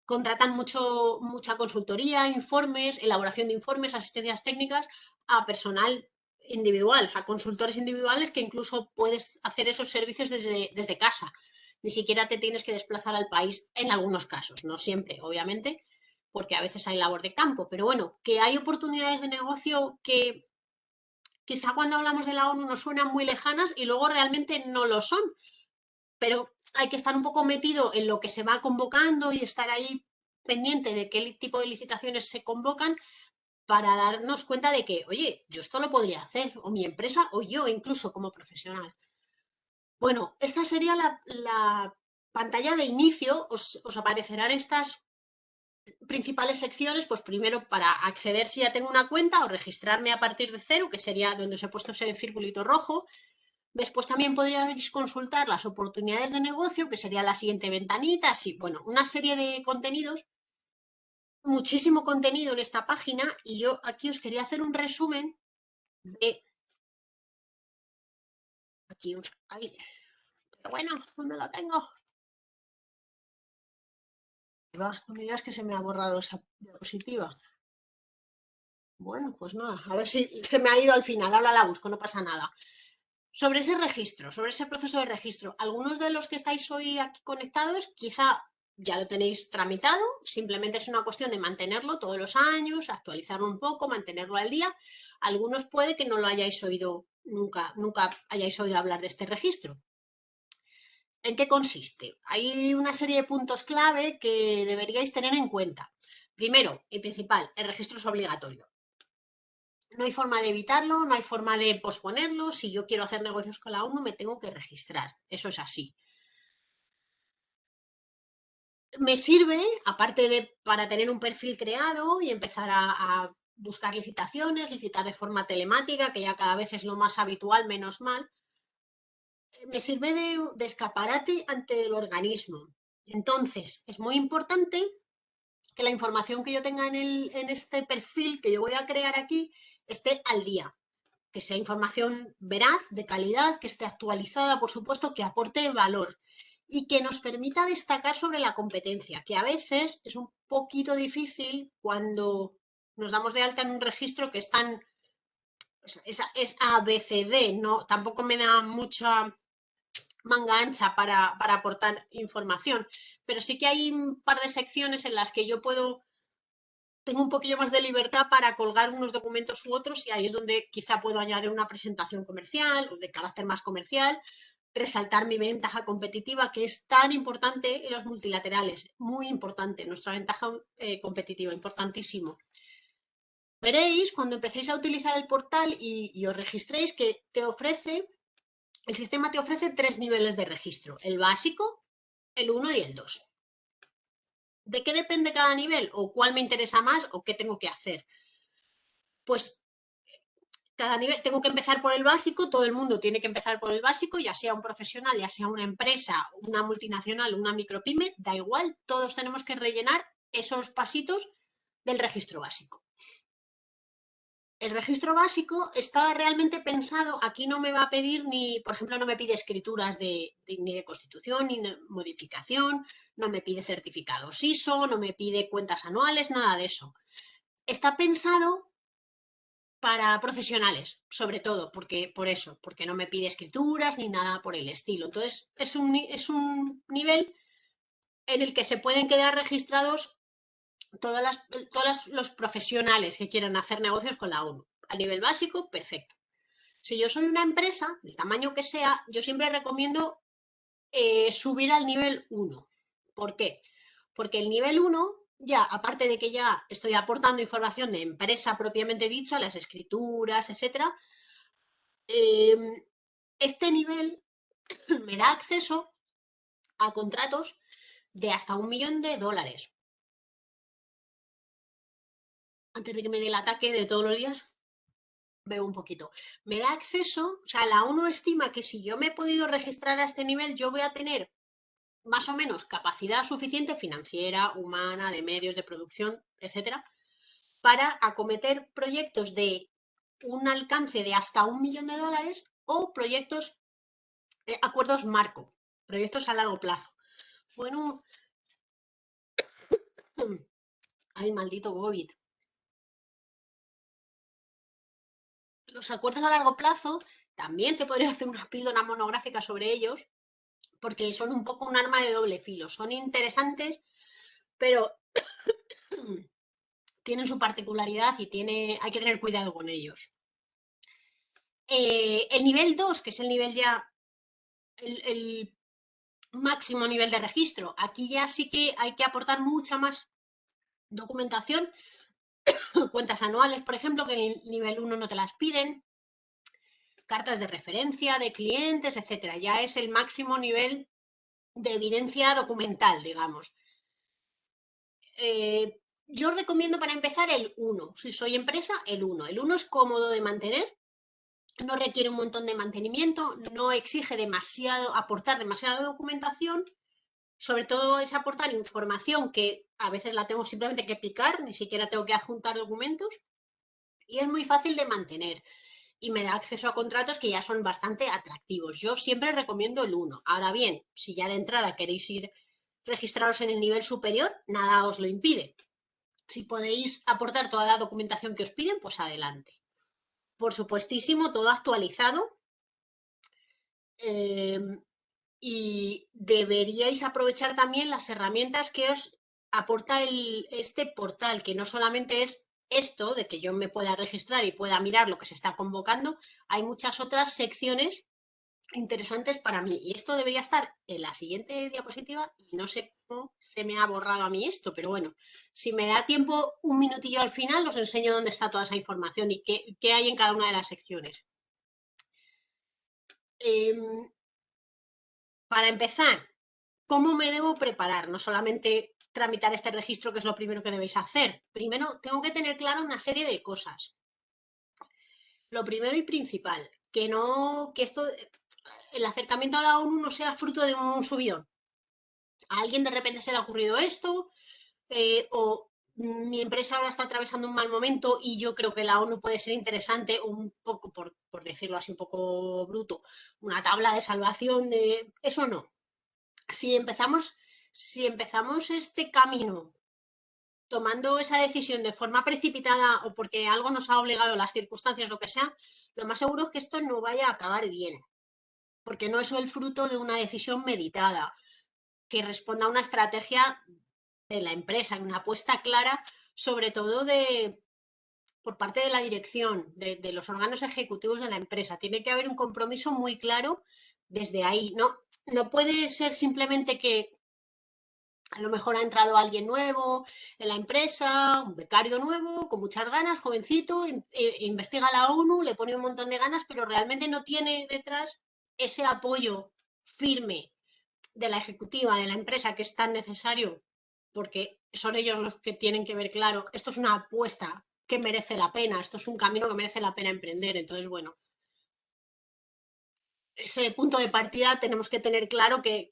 contratan mucha consultoría, informes, elaboración de informes, asistencias técnicas a personal individual, a consultores individuales que incluso puedes hacer esos servicios desde casa. Ni siquiera te tienes que desplazar al país en algunos casos, no siempre, obviamente, porque a veces hay labor de campo, pero bueno, que hay oportunidades de negocio que quizá cuando hablamos de la ONU nos suenan muy lejanas y luego realmente no lo son, pero hay que estar un poco metido en lo que se va convocando y estar ahí pendiente de qué tipo de licitaciones se convocan para darnos cuenta de que, oye, yo esto lo podría hacer, o mi empresa, o yo incluso como profesional. Bueno, esta sería la pantalla de inicio, os aparecerán estas principales secciones, pues primero para acceder si ya tengo una cuenta o registrarme a partir de cero, que sería donde os he puesto ese circulito rojo. Después también podríais consultar las oportunidades de negocio, que sería la siguiente ventanita, así, bueno, una serie de contenidos, muchísimo contenido en esta página y yo aquí os quería hacer un resumen de... Aquí, ahí, pero bueno, ¿dónde lo tengo? Va, no me digas que se me ha borrado esa diapositiva. Bueno, pues nada, a ver si se me ha ido al final, ahora la busco, no pasa nada. Sobre ese registro, sobre ese proceso de registro, algunos de los que estáis hoy aquí conectados quizá ya lo tenéis tramitado, simplemente es una cuestión de mantenerlo todos los años, actualizarlo un poco, mantenerlo al día. Algunos puede que no lo hayáis oído nunca hayáis oído hablar de este registro. ¿En qué consiste? Hay una serie de puntos clave que deberíais tener en cuenta. Primero y principal, el registro es obligatorio. No hay forma de evitarlo, no hay forma de posponerlo. Si yo quiero hacer negocios con la ONU, me tengo que registrar. Eso es así. Me sirve, aparte de para tener un perfil creado y empezar a buscar licitaciones, licitar de forma telemática, que ya cada vez es lo más habitual, menos mal, me sirve de escaparate ante el organismo. Entonces, es muy importante que la información que yo tenga en este perfil que yo voy a crear aquí esté al día. Que sea información veraz, de calidad, que esté actualizada, por supuesto, que aporte valor y que nos permita destacar sobre la competencia, que a veces es un poquito difícil cuando nos damos de alta en un registro que es tan... Es ABCD, ¿no? Tampoco me da mucha manga ancha para aportar información, pero sí que hay un par de secciones en las que yo tengo un poquillo más de libertad para colgar unos documentos u otros y ahí es donde quizá puedo añadir una presentación comercial o de carácter más comercial, resaltar mi ventaja competitiva que es tan importante en los multilaterales, muy importante, nuestra ventaja competitiva, importantísimo. Veréis cuando empecéis a utilizar el portal y os registréis que el sistema te ofrece 3 niveles de registro, el básico, el 1 y el 2. ¿De qué depende cada nivel? ¿O cuál me interesa más? ¿O qué tengo que hacer? Pues cada nivel, tengo que empezar por el básico, todo el mundo tiene que empezar por el básico, ya sea un profesional, ya sea una empresa, una multinacional, una micropyme, da igual, todos tenemos que rellenar esos pasitos del registro básico. El registro básico está realmente pensado, aquí no me va a pedir ni, por ejemplo, no me pide escrituras ni de constitución, ni de modificación, no me pide certificados ISO, no me pide cuentas anuales, nada de eso. Está pensado para profesionales, sobre todo, porque no me pide escrituras ni nada por el estilo. Entonces, es un nivel en el que se pueden quedar registrados todos los profesionales que quieran hacer negocios con la ONU. A nivel básico, perfecto. Si yo soy una empresa, del tamaño que sea, yo siempre recomiendo subir al nivel 1. ¿Por qué? Porque el nivel 1, ya, aparte de que ya estoy aportando información de empresa propiamente dicha, las escrituras, etcétera, este nivel me da acceso a contratos de hasta $1.000.000. Antes de que me dé el ataque de todos los días, veo un poquito. Me da acceso, o sea, la ONU estima que si yo me he podido registrar a este nivel, yo voy a tener más o menos capacidad suficiente financiera, humana, de medios de producción, etcétera, para acometer proyectos de un alcance de hasta $1.000.000 o proyectos, acuerdos marco, proyectos a largo plazo. Bueno, ay, maldito COVID. Los acuerdos a largo plazo también se podría hacer una píldora monográfica sobre ellos, porque son un poco un arma de doble filo. Son interesantes, pero tienen su particularidad y hay que tener cuidado con ellos. El nivel 2, que es el nivel ya, el máximo nivel de registro, aquí ya sí que hay que aportar mucha más documentación, cuentas anuales, por ejemplo, que en el nivel 1 no te las piden, cartas de referencia de clientes, etcétera. Ya es el máximo nivel de evidencia documental, digamos. Yo recomiendo para empezar el 1. Si soy empresa, el 1. El 1 es cómodo de mantener, no requiere un montón de mantenimiento, no exige aportar demasiada documentación, sobre todo es aportar información que a veces la tengo simplemente que picar, ni siquiera tengo que adjuntar documentos, y es muy fácil de mantener. Y me da acceso a contratos que ya son bastante atractivos. Yo siempre recomiendo el 1. Ahora bien, si ya de entrada queréis ir registraros en el nivel superior, nada os lo impide. Si podéis aportar toda la documentación que os piden, pues adelante. Por supuestísimo, todo actualizado. Y deberíais aprovechar también las herramientas que os aporta este portal, que no solamente es esto de que yo me pueda registrar y pueda mirar lo que se está convocando, hay muchas otras secciones interesantes para mí. Y esto debería estar en la siguiente diapositiva y no sé cómo se me ha borrado a mí esto, pero bueno, si me da tiempo un minutillo al final, os enseño dónde está toda esa información y qué hay en cada una de las secciones. Para empezar, ¿cómo me debo preparar? No solamente tramitar este registro, que es lo primero que debéis hacer. Primero, tengo que tener claro una serie de cosas. Lo primero y principal, que esto, el acercamiento a la ONU no sea fruto de un subidón. A alguien de repente se le ha ocurrido esto, o mi empresa ahora está atravesando un mal momento y yo creo que la ONU puede ser interesante, un poco, por decirlo así, un poco bruto, una tabla de salvación de... Eso no. Si empezamos este camino tomando esa decisión de forma precipitada o porque algo nos ha obligado, las circunstancias, lo que sea, lo más seguro es que esto no vaya a acabar bien, porque no es el fruto de una decisión meditada, que responda a una estrategia de la empresa, una apuesta clara, sobre todo por parte de la dirección, de los órganos ejecutivos de la empresa. Tiene que haber un compromiso muy claro desde ahí. No puede ser simplemente que a lo mejor ha entrado alguien nuevo en la empresa, un becario nuevo, con muchas ganas, jovencito, investiga la ONU, le pone un montón de ganas, pero realmente no tiene detrás ese apoyo firme de la ejecutiva, de la empresa, que es tan necesario, porque son ellos los que tienen que ver claro, esto es una apuesta que merece la pena, esto es un camino que merece la pena emprender. Entonces, bueno, ese punto de partida tenemos que tener claro que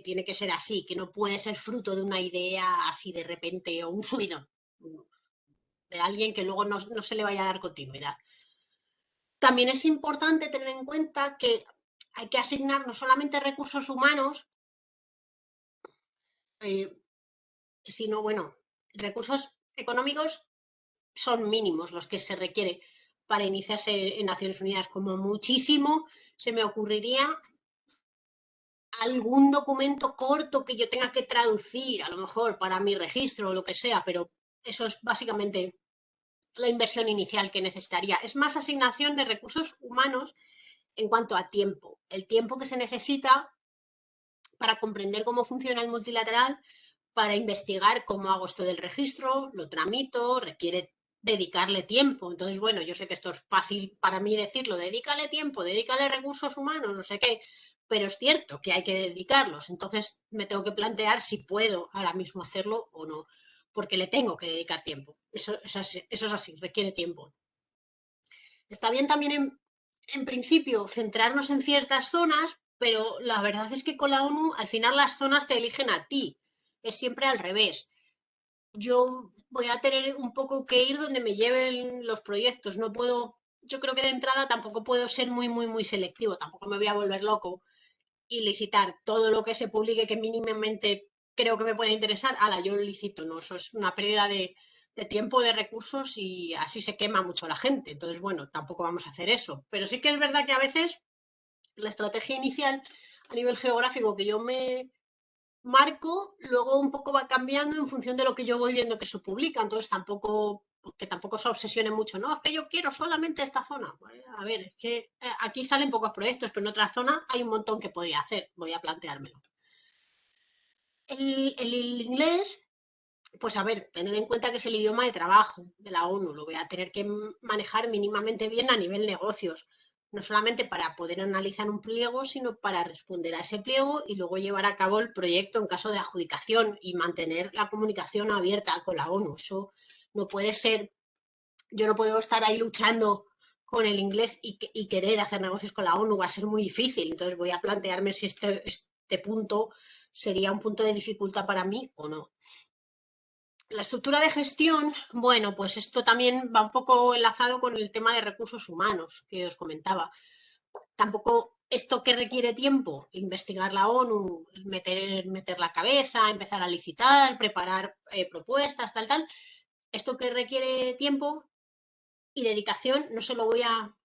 tiene que ser así, que no puede ser fruto de una idea así de repente o un subidón de alguien que luego no se le vaya a dar continuidad. También es importante tener en cuenta que hay que asignar no solamente recursos humanos, eh, sino, bueno, recursos económicos son mínimos los que se requiere para iniciarse en Naciones Unidas. Como muchísimo se me ocurriría algún documento corto que yo tenga que traducir, a lo mejor para mi registro o lo que sea, pero eso es básicamente la inversión inicial que necesitaría. Es más asignación de recursos humanos en cuanto a tiempo. El tiempo que se necesita para comprender cómo funciona el multilateral, para investigar cómo hago esto del registro, lo tramito, requiere dedicarle tiempo. Entonces, bueno, yo sé que esto es fácil para mí decirlo, dedícale tiempo, dedícale recursos humanos, no sé qué, pero es cierto que hay que dedicarlos. Entonces me tengo que plantear si puedo ahora mismo hacerlo o no, porque le tengo que dedicar tiempo. Eso es así, requiere tiempo. Está bien también en principio centrarnos en ciertas zonas, pero la verdad es que con la ONU al final las zonas te eligen a ti. Es siempre al revés. Yo voy a tener un poco que ir donde me lleven los proyectos. No puedo, yo creo que de entrada tampoco puedo ser muy selectivo. Tampoco me voy a volver loco y licitar todo lo que se publique que mínimamente creo que me puede interesar. Ala, yo lo licito, no, eso es una pérdida de tiempo, de recursos y así se quema mucho la gente. Entonces, bueno, tampoco vamos a hacer eso. Pero sí que es verdad que a veces la estrategia inicial a nivel geográfico que yo me marco, luego un poco va cambiando en función de lo que yo voy viendo que se publica. Entonces, tampoco que tampoco se obsesione mucho, no, es que yo quiero solamente esta zona. A ver, es que aquí salen pocos proyectos, pero en otra zona hay un montón que podría hacer, voy a planteármelo. El inglés, pues a ver, tened en cuenta que es el idioma de trabajo de la ONU, lo voy a tener que manejar mínimamente bien a nivel negocios, no solamente para poder analizar un pliego, sino para responder a ese pliego y luego llevar a cabo el proyecto en caso de adjudicación y mantener la comunicación abierta con la ONU. Eso no puede ser, yo no puedo estar ahí luchando con el inglés y querer hacer negocios con la ONU, va a ser muy difícil. Entonces voy a plantearme si este punto sería un punto de dificultad para mí o no. La estructura de gestión, bueno, pues esto también va un poco enlazado con el tema de recursos humanos que os comentaba. Tampoco esto que requiere tiempo, investigar la ONU, meter la cabeza, empezar a licitar, preparar propuestas, tal. Esto que requiere tiempo y dedicación no se lo voy a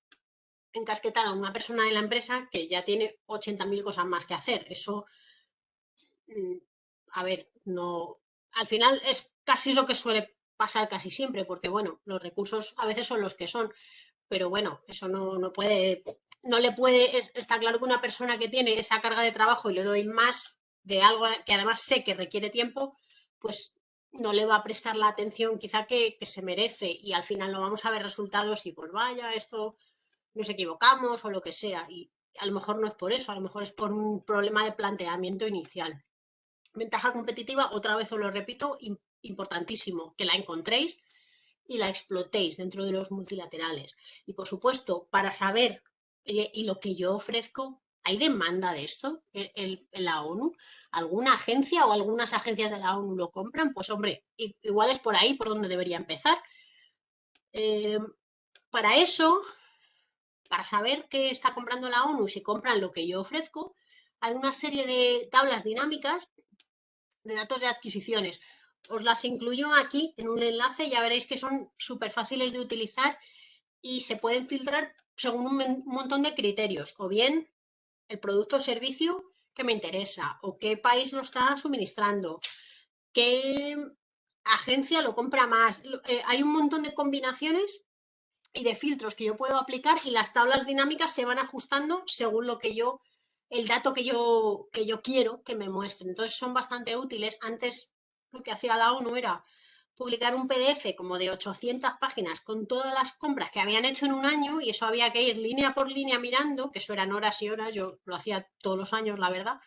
encasquetar a una persona de la empresa que ya tiene 80.000 cosas más que hacer. Eso, a ver, no, al final es casi lo que suele pasar casi siempre, porque bueno, los recursos a veces son los que son, pero bueno, eso no puede, no le puede, está claro que una persona que tiene esa carga de trabajo y le doy más de algo que además sé que requiere tiempo, pues no le va a prestar la atención quizá que se merece y al final no vamos a ver resultados y pues vaya, esto nos equivocamos o lo que sea. Y a lo mejor no es por eso, a lo mejor es por un problema de planteamiento inicial. Ventaja competitiva, otra vez os lo repito, importantísimo, que la encontréis y la explotéis dentro de los multilaterales. Y por supuesto, para saber y lo que yo ofrezco, ¿hay demanda de esto en la ONU? ¿Alguna agencia o algunas agencias de la ONU lo compran? Pues hombre, igual es por ahí por donde debería empezar. Eh, para eso, para saber qué está comprando la ONU, si compran lo que yo ofrezco, hay una serie de tablas dinámicas de datos de adquisiciones. Os las incluyo aquí en un enlace, ya veréis que son súper fáciles de utilizar y se pueden filtrar según un montón de criterios, o bien el producto o servicio que me interesa, o qué país lo está suministrando, qué agencia lo compra más. Hay un montón de combinaciones y de filtros que yo puedo aplicar y las tablas dinámicas se van ajustando según lo que yo, el dato que yo quiero que me muestre. Entonces son bastante útiles. Antes lo que hacía la ONU era publicar un PDF como de 800 páginas con todas las compras que habían hecho en un año y eso había que ir línea por línea mirando, que eso eran horas y horas, yo lo hacía todos los años, la verdad,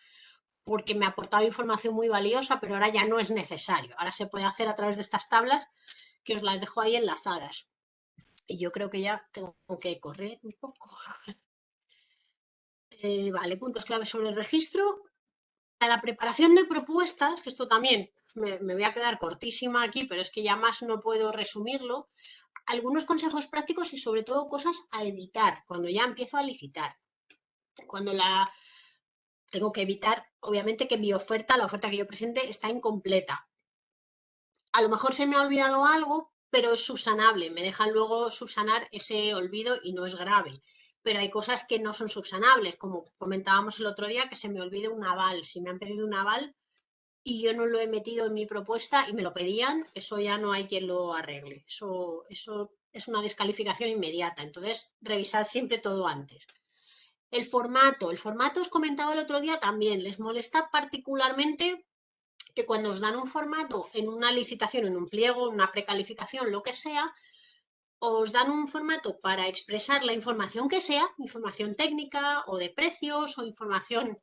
porque me ha aportado información muy valiosa, pero ahora ya no es necesario. Ahora se puede hacer a través de estas tablas que os las dejo ahí enlazadas. Y yo creo que ya tengo que correr un poco. Vale, puntos clave sobre el registro. A la preparación de propuestas, que esto también me voy a quedar cortísima aquí, pero es que ya más no puedo resumirlo, algunos consejos prácticos y sobre todo cosas a evitar cuando ya empiezo a licitar. Cuando tengo que evitar, obviamente, que la oferta que yo presente está incompleta. A lo mejor se me ha olvidado algo, pero es subsanable. Me dejan luego subsanar ese olvido y no es grave. Pero hay cosas que no son subsanables, como comentábamos el otro día, que se me olvide un aval. Si me han pedido un aval y yo no lo he metido en mi propuesta y me lo pedían, eso ya no hay quien lo arregle. Eso es una descalificación inmediata. Entonces, revisad siempre todo antes. El formato os comentaba el otro día también, les molesta particularmente que cuando os dan un formato en una licitación, en un pliego, en una precalificación, lo que sea, os dan un formato para expresar la información que sea, información técnica o de precios o información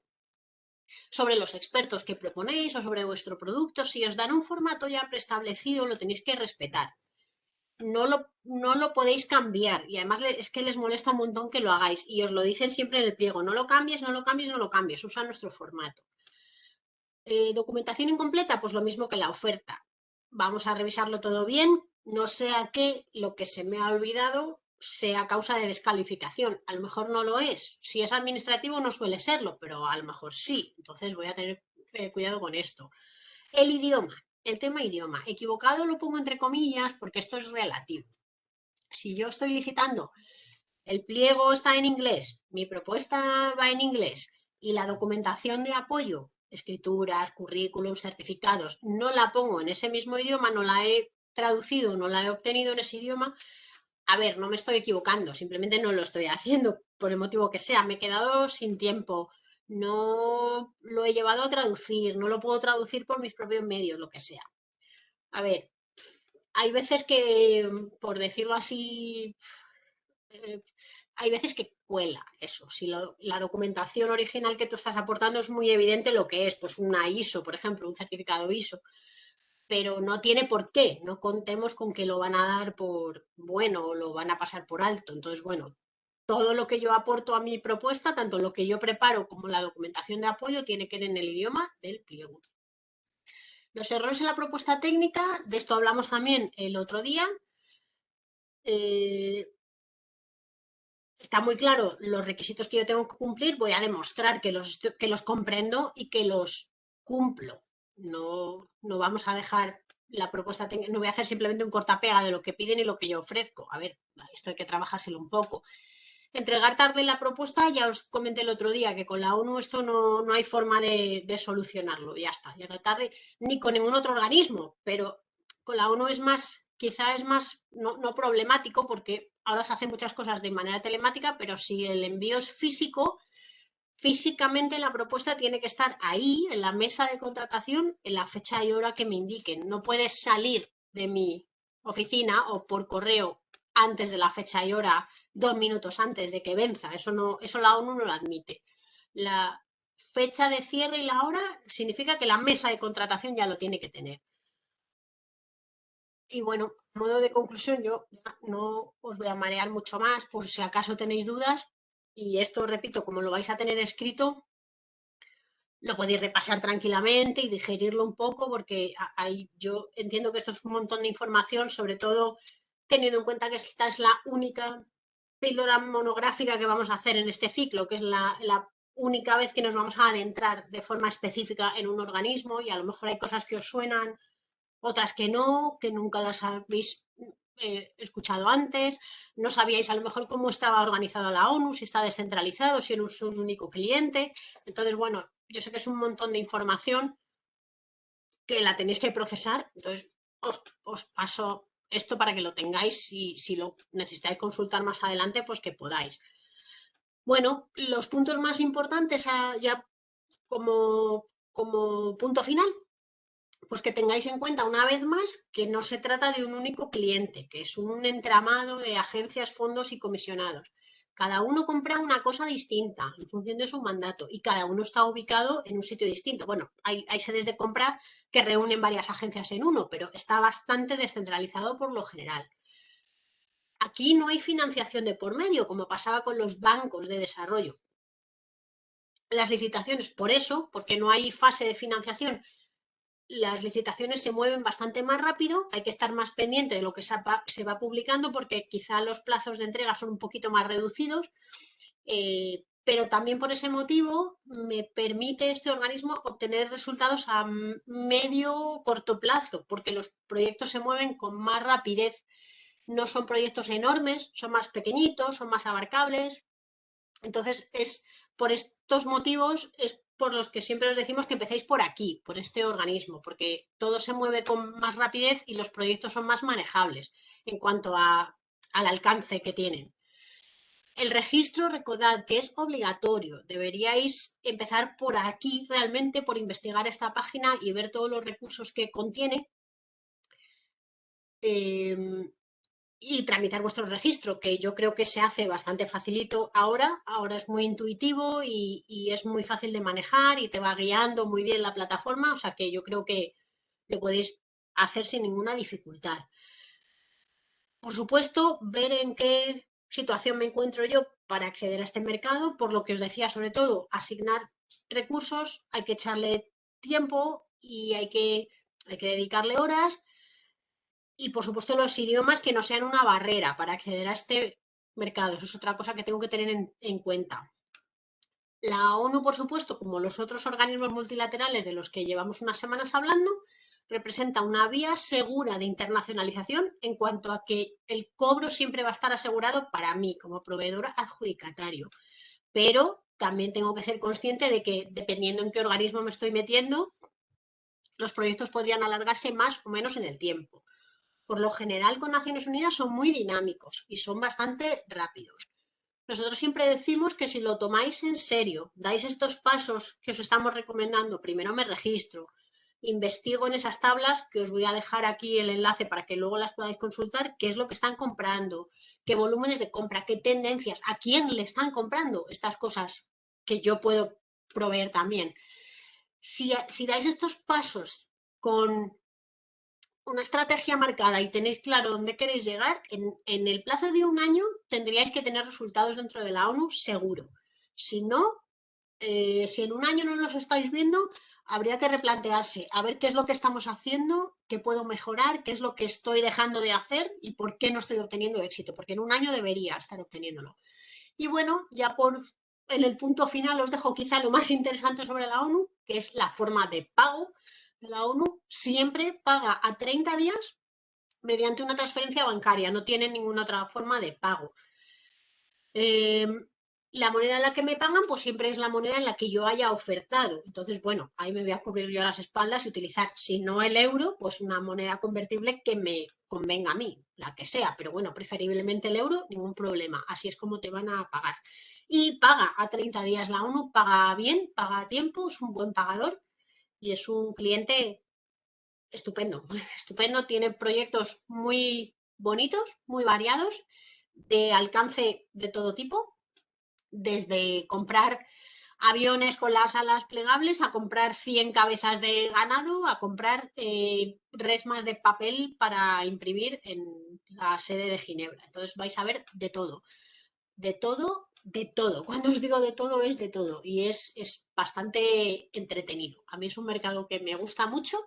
sobre los expertos que proponéis o sobre vuestro producto. Si os dan un formato ya preestablecido, lo tenéis que respetar. No lo podéis cambiar y además es que les molesta un montón que lo hagáis y os lo dicen siempre en el pliego, no lo cambies, no lo cambies, no lo cambies, usa nuestro formato. Documentación incompleta, pues lo mismo que la oferta. Vamos a revisarlo todo bien, no sea que lo que se me ha olvidado sea causa de descalificación. A lo mejor no lo es. Si es administrativo no suele serlo, pero a lo mejor sí. Entonces voy a tener cuidado con esto. El idioma, el tema idioma. Equivocado lo pongo entre comillas porque esto es relativo. Si yo estoy licitando, el pliego está en inglés, mi propuesta va en inglés y la documentación de apoyo, escrituras, currículums, certificados, no la pongo en ese mismo idioma, no la he traducido, no la he obtenido en ese idioma, a ver, no me estoy equivocando, simplemente no lo estoy haciendo por el motivo que sea, me he quedado sin tiempo, no lo he llevado a traducir, no lo puedo traducir por mis propios medios, lo que sea. A ver, hay veces que, por decirlo así, eh, hay veces que cuela eso. Si la documentación original que tú estás aportando es muy evidente lo que es, pues una ISO, por ejemplo, un certificado ISO, pero no tiene por qué. No contemos con que lo van a dar por bueno o lo van a pasar por alto. Entonces, bueno, todo lo que yo aporto a mi propuesta, tanto lo que yo preparo como la documentación de apoyo, tiene que ir en el idioma del pliego. Los errores en la propuesta técnica, de esto hablamos también el otro día. Está muy claro los requisitos que yo tengo que cumplir, voy a demostrar que los comprendo y que los cumplo. No vamos a dejar la propuesta, no voy a hacer simplemente un cortapega de lo que piden y lo que yo ofrezco. A ver, esto hay que trabajárselo un poco. Entregar tarde la propuesta, ya os comenté el otro día que con la ONU esto no hay forma de solucionarlo, ya está, llega tarde, ni con ningún otro organismo, pero con la ONU es más, quizá es más, no problemático, porque ahora se hacen muchas cosas de manera telemática, pero si el envío es físico, físicamente la propuesta tiene que estar ahí, en la mesa de contratación, en la fecha y hora que me indiquen. No puedes salir de mi oficina o por correo antes de la fecha y hora, 2 minutos antes de que venza. Eso la ONU no lo admite. La fecha de cierre y la hora significa que la mesa de contratación ya lo tiene que tener. Y bueno, modo de conclusión, yo no os voy a marear mucho más por si acaso tenéis dudas. Y esto, repito, como lo vais a tener escrito, lo podéis repasar tranquilamente y digerirlo un poco, porque yo entiendo que esto es un montón de información, sobre todo teniendo en cuenta que esta es la única píldora monográfica que vamos a hacer en este ciclo, que es la única vez que nos vamos a adentrar de forma específica en un organismo, y a lo mejor hay cosas que os suenan, otras que no, que nunca las habéis escuchado antes, no sabíais a lo mejor cómo estaba organizada la ONU, si está descentralizado, si era un único cliente. Entonces, bueno, yo sé que es un montón de información que la tenéis que procesar, entonces os paso esto para que lo tengáis, si lo necesitáis consultar más adelante, pues que podáis. Bueno, los puntos más importantes ya como punto final, pues que tengáis en cuenta una vez más que no se trata de un único cliente, que es un entramado de agencias, fondos y comisionados. Cada uno compra una cosa distinta en función de su mandato y cada uno está ubicado en un sitio distinto. Bueno, hay sedes de compra que reúnen varias agencias en uno, pero está bastante descentralizado por lo general. Aquí no hay financiación de por medio, como pasaba con los bancos de desarrollo. Las licitaciones, por eso, porque no hay fase de financiación, las licitaciones se mueven bastante más rápido, hay que estar más pendiente de lo que se va publicando porque quizá los plazos de entrega son un poquito más reducidos, pero también por ese motivo me permite este organismo obtener resultados a medio corto plazo, porque los proyectos se mueven con más rapidez. No son proyectos enormes, son más pequeñitos, son más abarcables. Entonces, es por estos motivos es por los que siempre os decimos que empecéis por aquí, por este organismo, porque todo se mueve con más rapidez y los proyectos son más manejables en cuanto al alcance que tienen. El registro, recordad que es obligatorio. Deberíais empezar por aquí realmente, por investigar esta página y ver todos los recursos que contiene. Y tramitar vuestro registro, que yo creo que se hace bastante facilito ahora es muy intuitivo y es muy fácil de manejar y te va guiando muy bien la plataforma, o sea que yo creo que lo podéis hacer sin ninguna dificultad. Por supuesto, ver en qué situación me encuentro yo para acceder a este mercado, por lo que os decía, sobre todo, asignar recursos, hay que echarle tiempo y hay que dedicarle horas. Y por supuesto los idiomas que no sean una barrera para acceder a este mercado. Eso es otra cosa que tengo que tener en cuenta. La ONU, por supuesto, como los otros organismos multilaterales de los que llevamos unas semanas hablando, representa una vía segura de internacionalización en cuanto a que el cobro siempre va a estar asegurado para mí como proveedor adjudicatario. Pero también tengo que ser consciente de que dependiendo en qué organismo me estoy metiendo, los proyectos podrían alargarse más o menos en el tiempo. Por lo general con Naciones Unidas son muy dinámicos y son bastante rápidos. Nosotros siempre decimos que si lo tomáis en serio, dais estos pasos que os estamos recomendando, primero me registro, investigo en esas tablas, que os voy a dejar aquí el enlace para que luego las podáis consultar, qué es lo que están comprando, qué volúmenes de compra, qué tendencias, a quién le están comprando estas cosas que yo puedo proveer también. Si dais estos pasos con una estrategia marcada y tenéis claro dónde queréis llegar, en el plazo de un año tendríais que tener resultados dentro de la ONU seguro. Si no, si en un año no los estáis viendo, habría que replantearse a ver qué es lo que estamos haciendo, qué puedo mejorar, qué es lo que estoy dejando de hacer y por qué no estoy obteniendo éxito, porque en un año debería estar obteniéndolo. Y bueno, ya en el punto final os dejo quizá lo más interesante sobre la ONU, que es la forma de pago de la ONU. Siempre paga a 30 días mediante una transferencia bancaria, no tiene ninguna otra forma de pago. La moneda en la que me pagan, pues siempre es la moneda en la que yo haya ofertado. Entonces, bueno, ahí me voy a cubrir yo las espaldas y utilizar, si no el euro, pues una moneda convertible que me convenga a mí, la que sea. Pero bueno, preferiblemente el euro, ningún problema. Así es como te van a pagar. Y paga a 30 días la ONU, paga bien, paga a tiempo, es un buen pagador y es un cliente estupendo, estupendo. Tiene proyectos muy bonitos, muy variados, de alcance de todo tipo, desde comprar aviones con las alas plegables a comprar 100 cabezas de ganado, a comprar resmas de papel para imprimir en la sede de Ginebra. Entonces vais a ver de todo, de todo, de todo. Cuando os digo de todo, es de todo y es bastante entretenido. A mí es un mercado que me gusta mucho,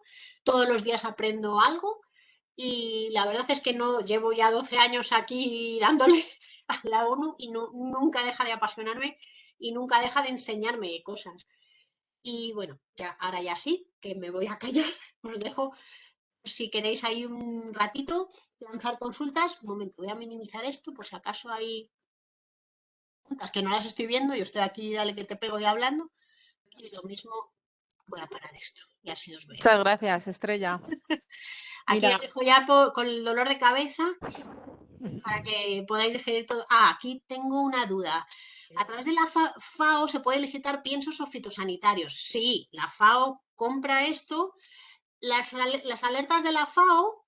todos los días aprendo algo y la verdad es que no llevo ya 12 años aquí dándole a la ONU y nunca deja de apasionarme y nunca deja de enseñarme cosas. Y bueno, ya ahora ya sí, que me voy a callar, os dejo si queréis ahí un ratito lanzar consultas. Un momento, voy a minimizar esto por si acaso hay preguntas que no las estoy viendo. Yo estoy aquí, dale que te pego y hablando. Y lo mismo, voy a parar esto y así os veo. Muchas gracias, Estrella. Aquí os Mira, dejo ya con el dolor de cabeza para que podáis digerir todo. Ah, aquí tengo una duda. A través de la FAO se puede licitar piensos o fitosanitarios. Sí, la FAO compra esto. Las alertas de la FAO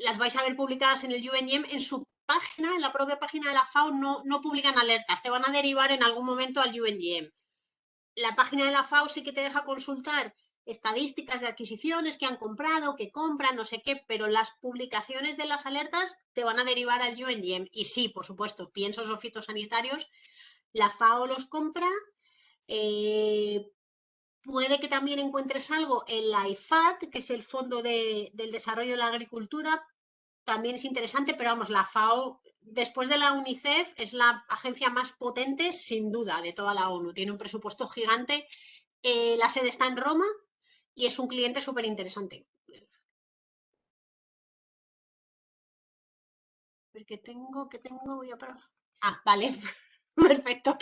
las vais a ver publicadas en el UNM en su página, en la propia página de la FAO, no publican alertas, te van a derivar en algún momento al UNGM. La página de la FAO sí que te deja consultar estadísticas de adquisiciones que han comprado, que compran, no sé qué, pero las publicaciones de las alertas te van a derivar al UNGM. Y sí, por supuesto, piensos o fitosanitarios, la FAO los compra. Puede que también encuentres algo en la IFAD, que es el Fondo del Desarrollo de la Agricultura. También es interesante, pero vamos, la FAO, después de la UNICEF, es la agencia más potente, sin duda, de toda la ONU. Tiene un presupuesto gigante. La sede está en Roma y es un cliente súper interesante. ¿Qué tengo? Voy a probar. Ah, vale. Perfecto.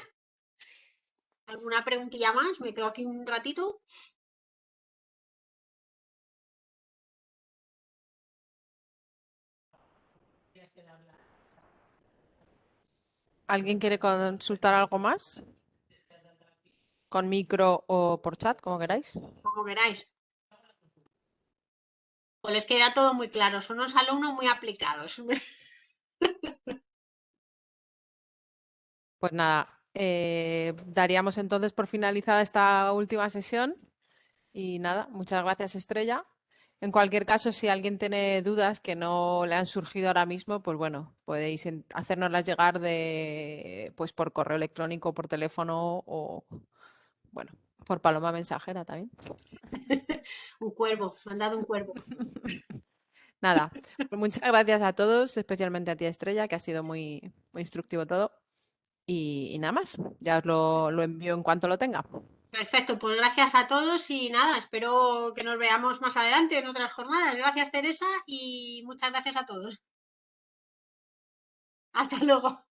¿Alguna preguntilla más? Me quedo aquí un ratito. ¿Alguien quiere consultar algo más? Con micro o por chat, como queráis. Como queráis. Pues les queda todo muy claro. Son unos alumnos muy aplicados. Pues nada, daríamos entonces por finalizada esta última sesión. Y nada, muchas gracias, Estrella. En cualquier caso, si alguien tiene dudas que no le han surgido ahora mismo, pues bueno, podéis hacérnoslas llegar pues por correo electrónico, por teléfono o, bueno, por paloma mensajera también. Un cuervo, me han dado un cuervo. Nada, pues muchas gracias a todos, especialmente a ti, Estrella, que ha sido muy, muy instructivo todo. Y nada más, ya os lo envío en cuanto lo tenga. Perfecto, pues gracias a todos y nada, espero que nos veamos más adelante en otras jornadas. Gracias, Teresa, y muchas gracias a todos. Hasta luego.